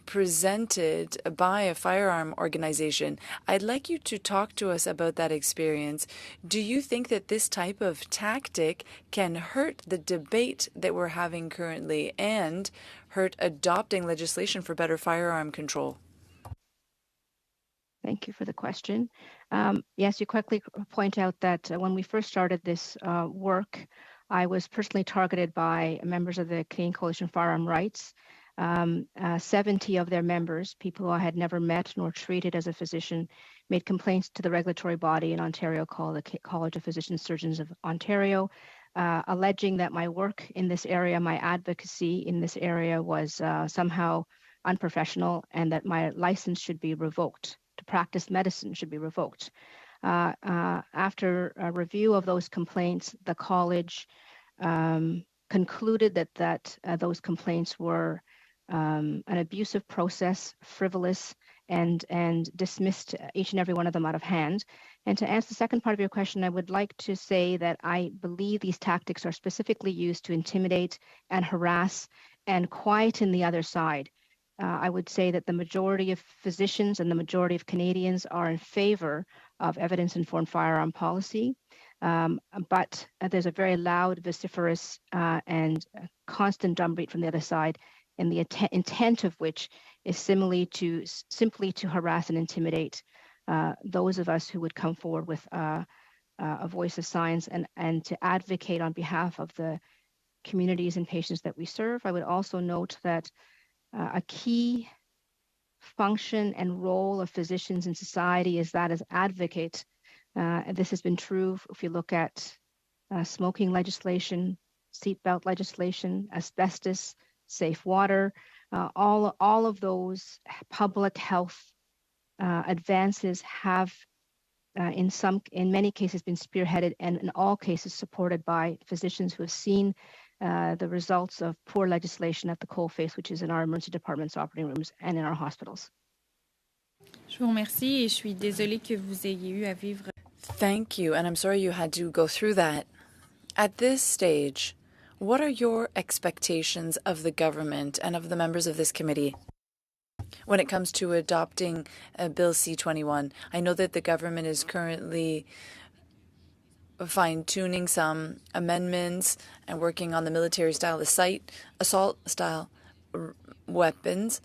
presented by a firearm organization. I'd like you to talk to us about that experience. Do you think that this type of tactic can hurt the debate that we're having currently and hurt adopting legislation for better firearm control? Thank you for the question. Yes, you correctly point out that when we first started this work, I was personally targeted by members of the Canadian Coalition Firearm Rights. 70 of their members, people who I had never met nor treated as a physician, made complaints to the regulatory body in Ontario called the College of Physician Surgeons of Ontario, alleging that my work in this area, my advocacy in this area was somehow unprofessional and that my license should be revoked. To practice medicine should be revoked. After a review of those complaints, the college concluded that those complaints were an abusive process, frivolous, and dismissed each and every one of them out of hand. And to answer the second part of your question, I would like to say that I believe these tactics are specifically used to intimidate and harass and quieten the other side. I would say that the majority of physicians and the majority of Canadians are in favor of evidence-informed firearm policy, but there's a very loud, vociferous, and constant drumbeat from the other side, and the intent of which is simply to harass and intimidate those of us who would come forward with a voice of science and to advocate on behalf of the communities and patients that we serve. I would also note that a key function and role of physicians in society is that as advocates. This has been true if you look at smoking legislation, seatbelt legislation, asbestos, safe water, all of those public health advances have in many cases been spearheaded and in all cases supported by physicians who have seen the results of poor legislation at the coalface, which is in our emergency departments, operating rooms, and in our hospitals. Je vous remercie et je suis désolée que vous ayez eu à vivre. Thank you, and I'm sorry you had to go through that. At this stage, what are your expectations of the government and of the members of this committee when it comes to adopting Bill C-21? I know that the government is currently fine-tuning some amendments and working on the military-style assault-style weapons.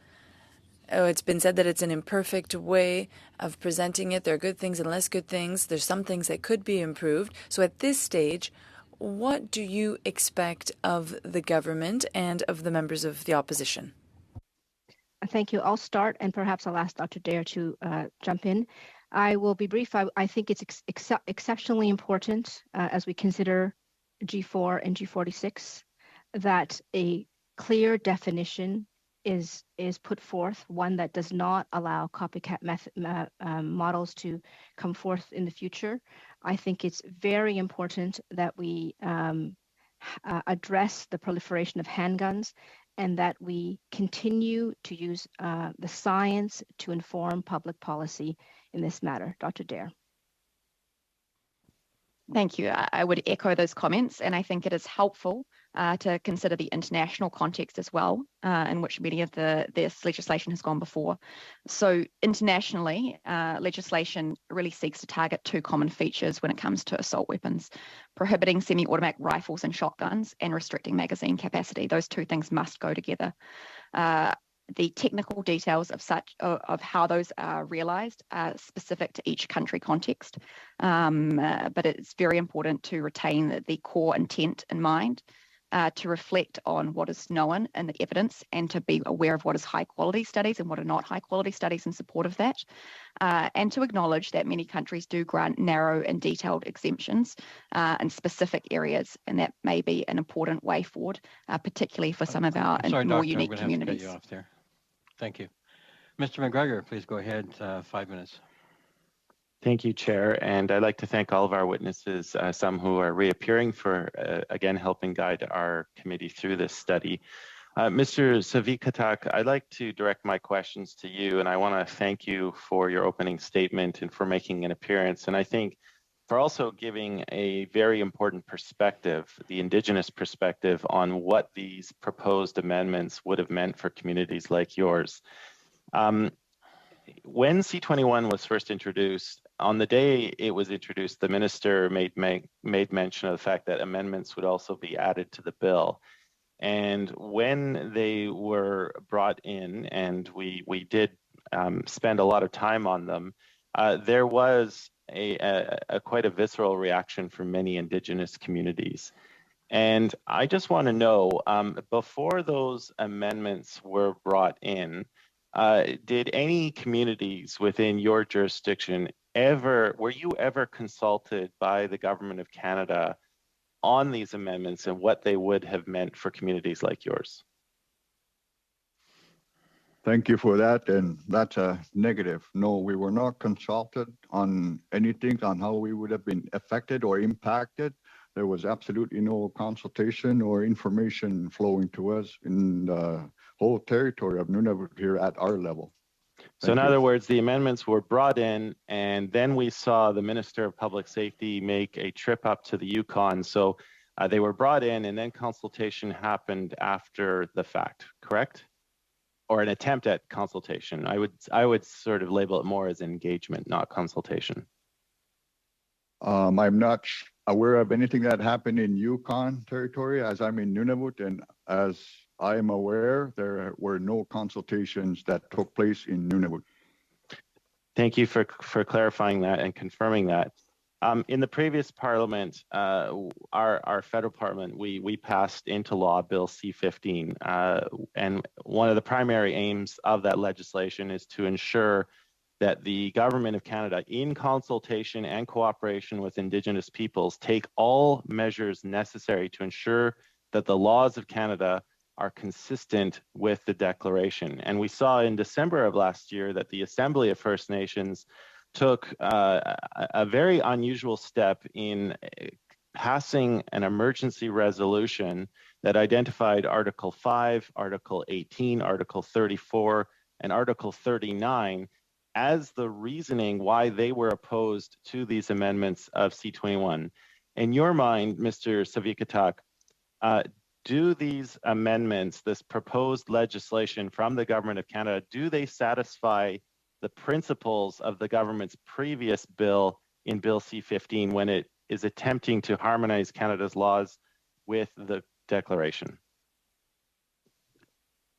It's been said that it's an imperfect way of presenting it. There are good things and less good things. There's some things that could be improved. So at this stage, what do you expect of the government and of the members of the opposition? Thank you. I'll start, and perhaps I'll ask Dr. Dare to jump in. I will be brief. I think it's exceptionally important as we consider G4 and G46 that a clear definition is put forth, one that does not allow copycat models to come forth in the future. I think it's very important that we address the proliferation of handguns and that we continue to use the science to inform public policy in this matter. Dr. Dare. Thank you. I would echo those comments, and I think it is helpful to consider the international context as well, in which many of this legislation has gone before. So internationally, legislation really seeks to target two common features when it comes to assault weapons: prohibiting semi-automatic rifles and shotguns and restricting magazine capacity. Those two things must go together. The technical details of how those are realized are specific to each country context, but it's very important to retain the core intent in mind, to reflect on what is known in the evidence and to be aware of what is high quality studies and what are not high quality studies in support of that, and to acknowledge that many countries do grant narrow and detailed exemptions in specific areas, and that may be an important way forward, particularly for some of our Sorry, more Doctor, unique I'm going to have to communities. cut you off there. Thank you. Mr. McGregor, please go ahead, 5 minutes. Thank you, Chair. And I'd like to thank all of our witnesses, some who are reappearing for, again, helping guide our committee through this study. Mr. Savikatak, I'd like to direct my questions to you, and I want to thank you for your opening statement and for making an appearance. And I think for also giving a very important perspective, the Indigenous perspective, on what these proposed amendments would have meant for communities like yours. When C21 was first introduced, on the day it was introduced, the minister made mention of the fact that amendments would also be added to the bill. And when they were brought in, and we did spend a lot of time on them, there was quite a visceral reaction from many Indigenous communities. And I just want to know, before those amendments were brought in, did any communities within your jurisdiction were you ever consulted by the Government of Canada on these amendments and what they would have meant for communities like yours? Thank you for that, and that's a negative. No, we were not consulted on anything on how we would have been affected or impacted. There was absolutely no consultation or information flowing to us in the whole territory of Nunavut here at our level. So in other words, the amendments were brought in, and then we saw the Minister of Public Safety make a trip up to the Yukon. So they were brought in, and then consultation happened after the fact, correct? Or an attempt at consultation. I would sort of label it more as engagement, not consultation. I'm not aware of anything that happened in Yukon territory, as I'm in Nunavut, and as I am aware, there were no consultations that took place in Nunavut. Thank you for clarifying that and confirming that. In the previous Parliament, our federal Parliament, we passed into law Bill C-15, and one of the primary aims of that legislation is to ensure that the Government of Canada, in consultation and cooperation with Indigenous peoples, take all measures necessary to ensure that the laws of Canada are consistent with the Declaration. And we saw in December of last year that the Assembly of First Nations took a very unusual step in passing an emergency resolution that identified Article 5, Article 18, Article 34, and Article 39 as the reasoning why they were opposed to these amendments of C-21. In your mind, Mr. Savikatak, do these amendments, this proposed legislation from the Government of Canada, do they satisfy the principles of the government's previous bill in Bill C-15 when it is attempting to harmonize Canada's laws with the Declaration?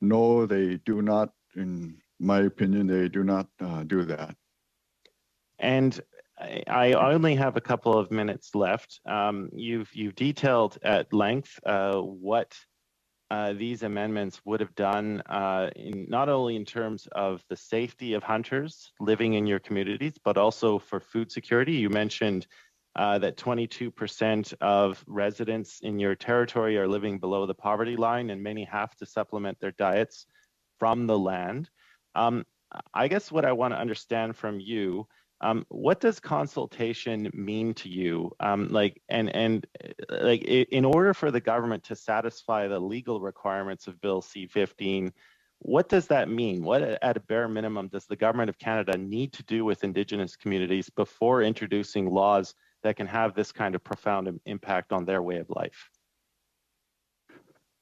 No, they do not. In my opinion, they do not do that. And I only have a couple of minutes left. You've detailed at length what these amendments would have done, not only in terms of the safety of hunters living in your communities, but also for food security. You mentioned that 22% of residents in your territory are living below the poverty line, and many have to supplement their diets from the land. I guess what I want to understand from you, what does consultation mean to you? In order for the government to satisfy the legal requirements of Bill C-15, what does that mean? What, at a bare minimum, does the Government of Canada need to do with Indigenous communities before introducing laws that can have this kind of profound impact on their way of life.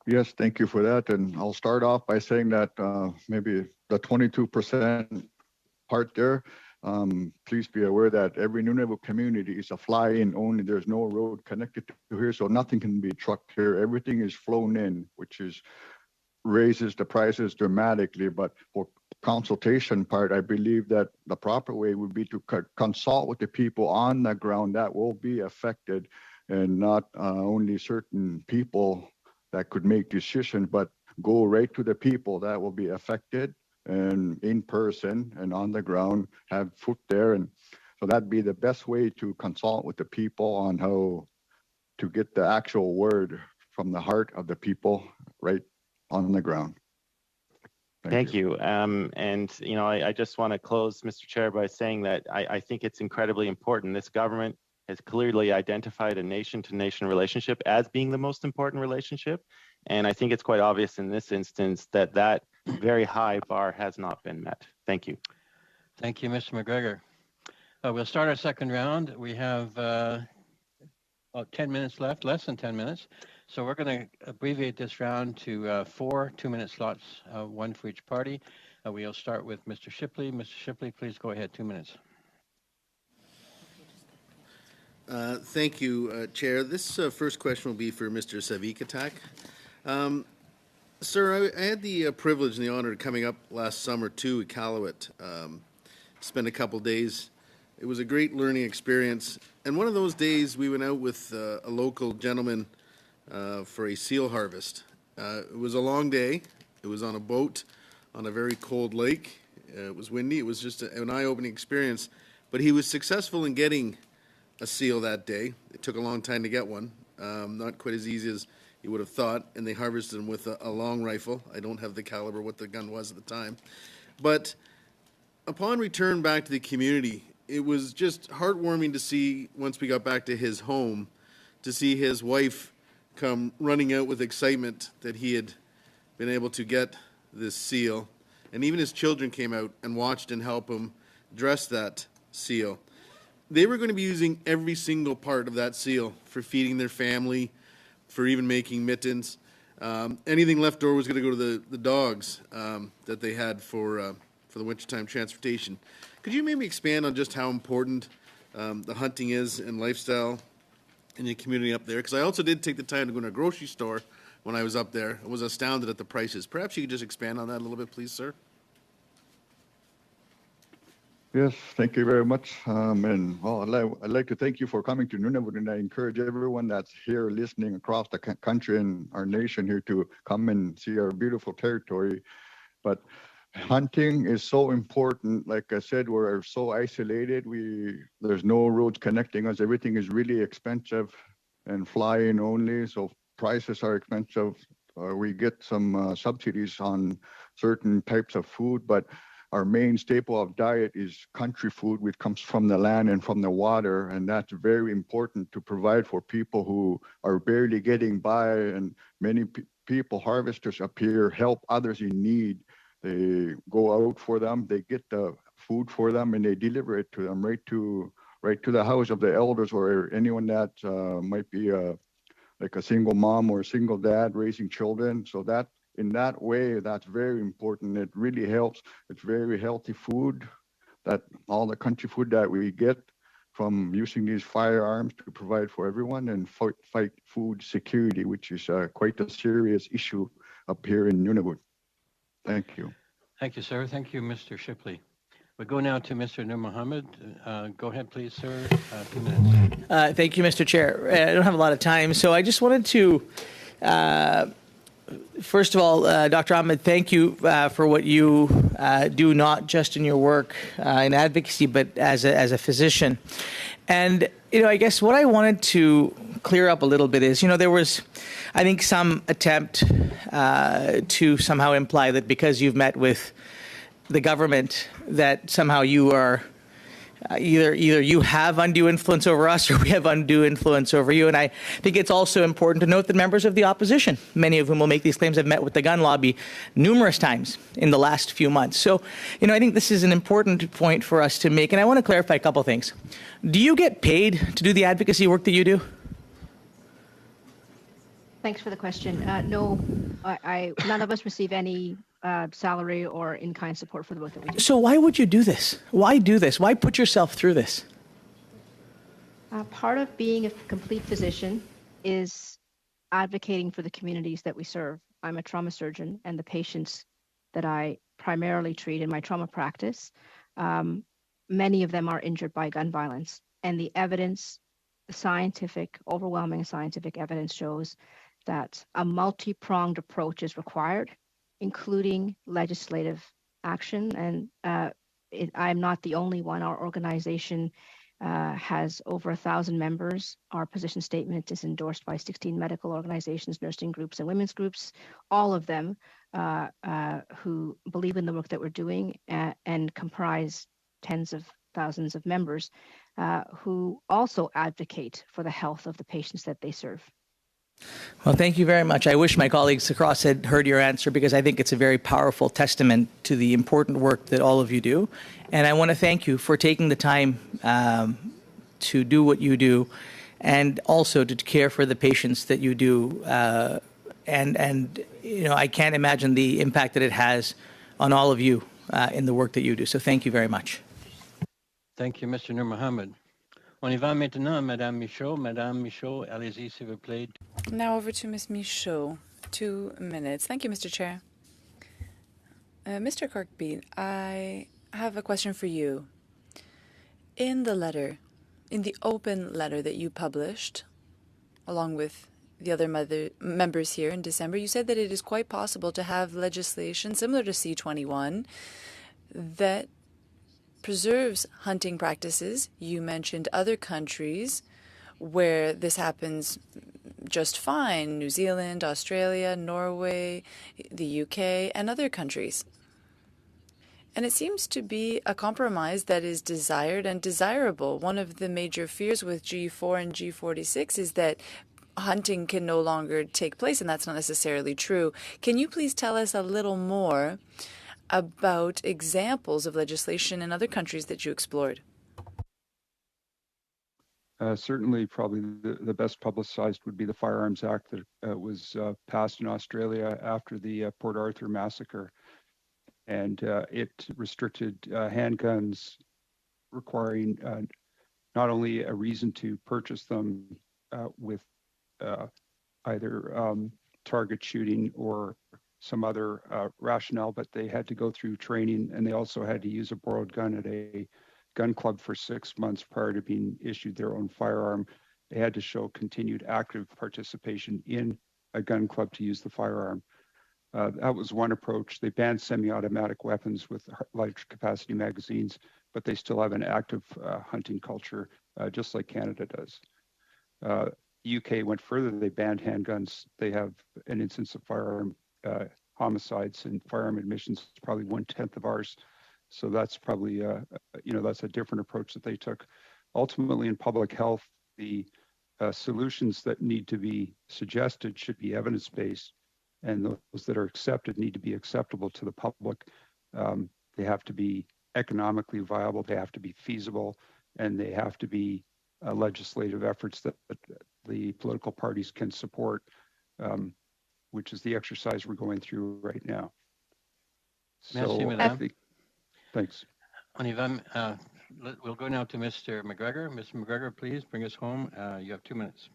Yes, thank you for that. And I'll start off by saying that maybe the 22% part there, please be aware that every Nunavut community is a fly-in only. There's no road connected to here, so nothing can be trucked here. Everything is flown in, which raises the prices dramatically. But for consultation part, I believe that the proper way would be to consult with the people on the ground that will be affected, and not only certain people that could make decisions, but go right to the people that will be affected, and in person and on the ground, have foot there. And so that'd be the best way to consult with the people on how to get the actual word from the heart of the people right on the ground. Thank you. And, you know, I just want to close, Mr. Chair, by saying that I think it's incredibly important. This government has clearly identified a nation-to-nation relationship as being the most important relationship. And I think it's quite obvious in this instance that that very high bar has not been met. Thank you. Thank you, Mr. McGregor. We'll start our second round. We have about 10 minutes left, less than 10 minutes. So we're going to abbreviate this round to 4 2-minute slots, one for each party. We'll start with Mr. Shipley. Mr. Shipley, please go ahead, 2 minutes. Thank you, Chair. This first question will be for Mr. Savikatak. Sir, I had the privilege and the honor of coming up last summer to Iqaluit, spent a couple days. It was a great learning experience. And one of those days, we went out with a local gentleman for a seal harvest. It was a long day. It was on a boat on a very cold lake. It was windy. It was just an eye-opening experience. But he was successful in getting a seal that day. It took a long time to get one, not quite as easy as you would have thought, and they harvested them with a long rifle. I don't have the caliber what the gun was at the time. But upon return back to the community, it was just heartwarming to see, once we got back to his home, to see his wife come running out with excitement that he had been able to get this seal. And even his children came out and watched and helped him dress that seal. They were going to be using every single part of that seal for feeding their family, for even making mittens. Anything left over was going to go to the dogs that they had for the wintertime transportation. Could you maybe expand on just how important the hunting is and lifestyle in the community up there? Because I also did take the time to go to a grocery store when I was up there. I was astounded at the prices. Perhaps you could just expand on that a little bit, please, sir. Yes, thank you very much. And well, I'd like to thank you for coming to Nunavut, and I encourage everyone that's here listening across the country and our nation here to come and see our beautiful territory. But hunting is so important. Like I said, we're so isolated. There's no roads connecting us. Everything is really expensive and fly-in only, so prices are expensive. We get some subsidies on certain types of food, but our main staple of diet is country food, which comes from the land and from the water, and that's very important to provide for people who are barely getting by. And many people, harvesters up here, help others in need. They go out for them, they get the food for them, and they deliver it to them right to the house of the elders, or anyone that might be like a single mom or a single dad raising children. So that, in that way, that's very important. It really helps. It's very healthy food, that all the country food that we get from using these firearms to provide for everyone and fight food security, which is quite a serious issue up here in Nunavut. Thank you. Thank you, sir. Thank you, Mr. Shipley. We go now to Mr. Noor Mohammed. Go ahead, please, sir. 2 minutes. Thank you, Mr. Chair. I don't have a lot of time, so I just wanted to first of all, Dr. Ahmed, thank you for what you do, not just in your work in advocacy, but as a physician. And, I guess what I wanted to clear up a little bit is, there was, I think, some attempt to somehow imply that because you've met with the government, that somehow you are either you have undue influence over us or we have undue influence over you. And I think it's also important to note that members of the opposition, many of whom will make these claims, have met with the gun lobby numerous times in the last few months. So, I think this is an important point for us to make. And I want to clarify a couple of things. Do you get paid to do the advocacy work that you do? Thanks for the question. No, none of us receive any salary or in-kind support for the work that we do. So why would you do this? Why do this? Why put yourself through this? Part of being a complete physician is advocating for the communities that we serve. I'm a trauma surgeon, and the patients that I primarily treat in my trauma practice, many of them are injured by gun violence. And the evidence, the overwhelming scientific evidence shows that a multi-pronged approach is required, including legislative action. And I'm not the only one. Our organization has over 1,000 members. Our position statement is endorsed by 16 medical organizations, nursing groups, and women's groups, all of them who believe in the work that we're doing and comprise tens of thousands of members who also advocate for the health of the patients that they serve. Well, thank you very much. I wish my colleagues across had heard your answer, because I think it's a very powerful testament to the important work that all of you do. And I want to thank you for taking the time to do what you do, and also to care for the patients that you do. And I can't imagine the impact that it has on all of you in the work that you do. So thank you very much. Thank you, Mr. Noor Mohammed. On y va maintenant, Madame Michaud. Madame Michaud, allez-y, s'il vous plaît. Now over to Ms. Michaud. 2 minutes. Thank you, Mr. Chair. Mr. Kortbeek, I have a question for you. In the open letter that you published, along with the other members here in December, you said that it is quite possible to have legislation similar to C-21 that preserves hunting practices. You mentioned other countries where this happens just fine: New Zealand, Australia, Norway, the UK, and other countries. And it seems to be a compromise that is desired and desirable. One of the major fears with G4 and G46 is that hunting can no longer take place, and that's not necessarily true. Can you please tell us a little more about examples of legislation in other countries that you explored? Certainly, probably the best publicized would be the Firearms Act that was passed in Australia after the Port Arthur massacre. And it restricted handguns, requiring not only a reason to purchase them with either target shooting or some other rationale, but they had to go through training, and they also had to use a borrowed gun at a gun club for 6 months prior to being issued their own firearm. They had to show continued active participation in a gun club to use the firearm. That was one approach. They banned semi-automatic weapons with large capacity magazines, but they still have an active hunting culture, just like Canada does. UK went further. They banned handguns. They have an instance of firearm homicides and firearm admissions. It's probably 1/10 of ours. So that's probably, that's a different approach that they took. Ultimately, in public health, the solutions that need to be suggested should be evidence-based, and those that are accepted need to be acceptable to the public. They have to be economically viable, they have to be feasible, and they have to be legislative efforts that the political parties can support, which is the exercise we're going through right now. Merci, Madame. Thanks. On y va. We'll go now to Mr. McGregor. Mr. McGregor, please bring us home. You have 2 minutes.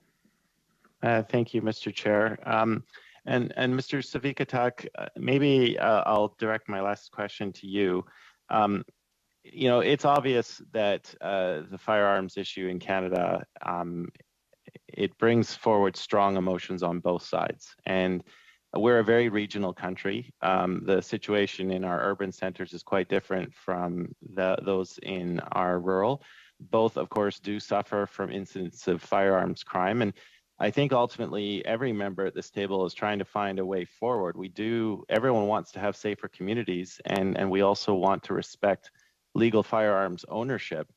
Thank you, Mr. Chair. And Mr. Savikatak, maybe I'll direct my last question to you. It's obvious that the firearms issue in Canada, it brings forward strong emotions on both sides. And we're a very regional country. The situation in our urban centers is quite different from those in our rural. Both, of course, do suffer from incidents of firearms crime. And I think ultimately every member at this table is trying to find a way forward. Everyone wants to have safer communities, and we also want to respect legal firearms ownership.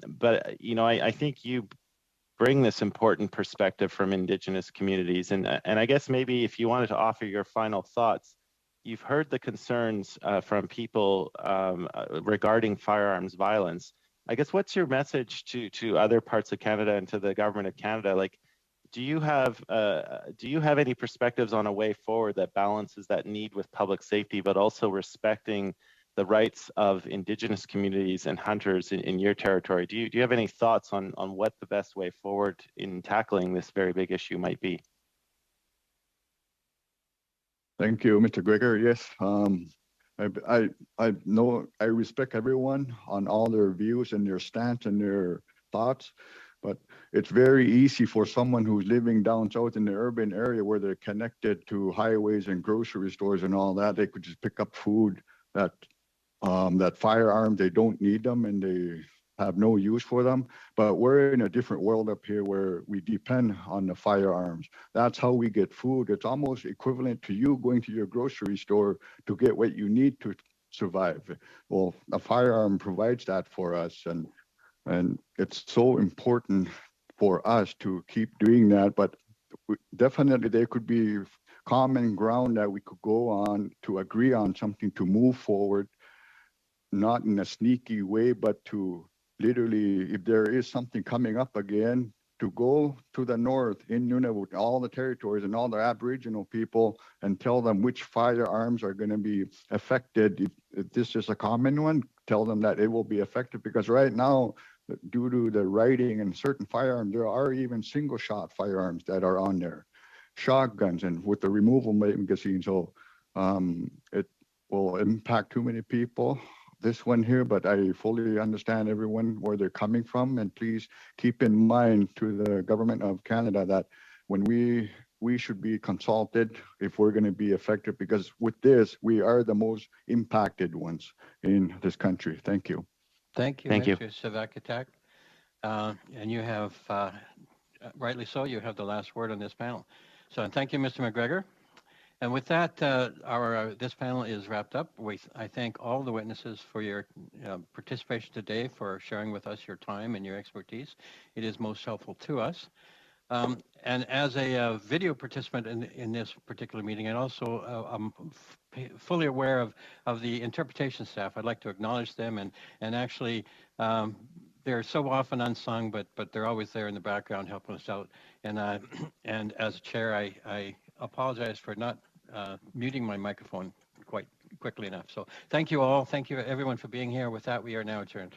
But, you know, I think you bring this important perspective from Indigenous communities. And I guess maybe if you wanted to offer your final thoughts, you've heard the concerns from people regarding firearms violence. I guess what's your message to other parts of Canada and to the government of Canada? Like, do you have any perspectives on a way forward that balances that need with public safety, but also respecting the rights of Indigenous communities and hunters in your territory? Do you have any thoughts on what the best way forward in tackling this very big issue might be? Thank you, Mr. Gregor. Yes, I know I respect everyone on all their views and their stance and their thoughts, but it's very easy for someone who's living down south in the urban area where they're connected to highways and grocery stores and all that. They could just pick up food that firearms, they don't need them and they have no use for them. But we're in a different world up here where we depend on the firearms. That's how we get food. It's almost equivalent to you going to your grocery store to get what you need to survive. Well, a firearm provides that for us, and it's so important for us to keep doing that. But definitely there could be common ground that we could go on to agree on something to move forward, not in a sneaky way, but to literally, if there is something coming up again, to go to the north in Nunavut, all the territories and all the Aboriginal people, and tell them which firearms are going to be affected. If this is a common one, tell them that it will be affected, because right now, due to the writing and certain firearms, there are even single shot firearms that are on there, shotguns, and with the removal magazine. So it will impact too many people, this one here, but I fully understand everyone where they're coming from. And please keep in mind to the government of Canada that when we should be consulted if we're going to be effective, because with this, we are the most impacted ones in this country. Thank you. Thank you, Thank you. Mr. Savakatak. And you have, rightly so, you have the last word on this panel. So thank you, Mr. McGregor. And with that, this panel is wrapped up. I thank all the witnesses for your participation today, for sharing with us your time and your expertise. It is most helpful to us. And as a video participant in this particular meeting, and also I'm fully aware of the interpretation staff, I'd like to acknowledge them. And actually, they're so often unsung, but they're always there in the background helping us out. And as a chair, I apologize for not muting my microphone quite quickly enough. So thank you all. Thank you everyone for being here. With that, we are now adjourned.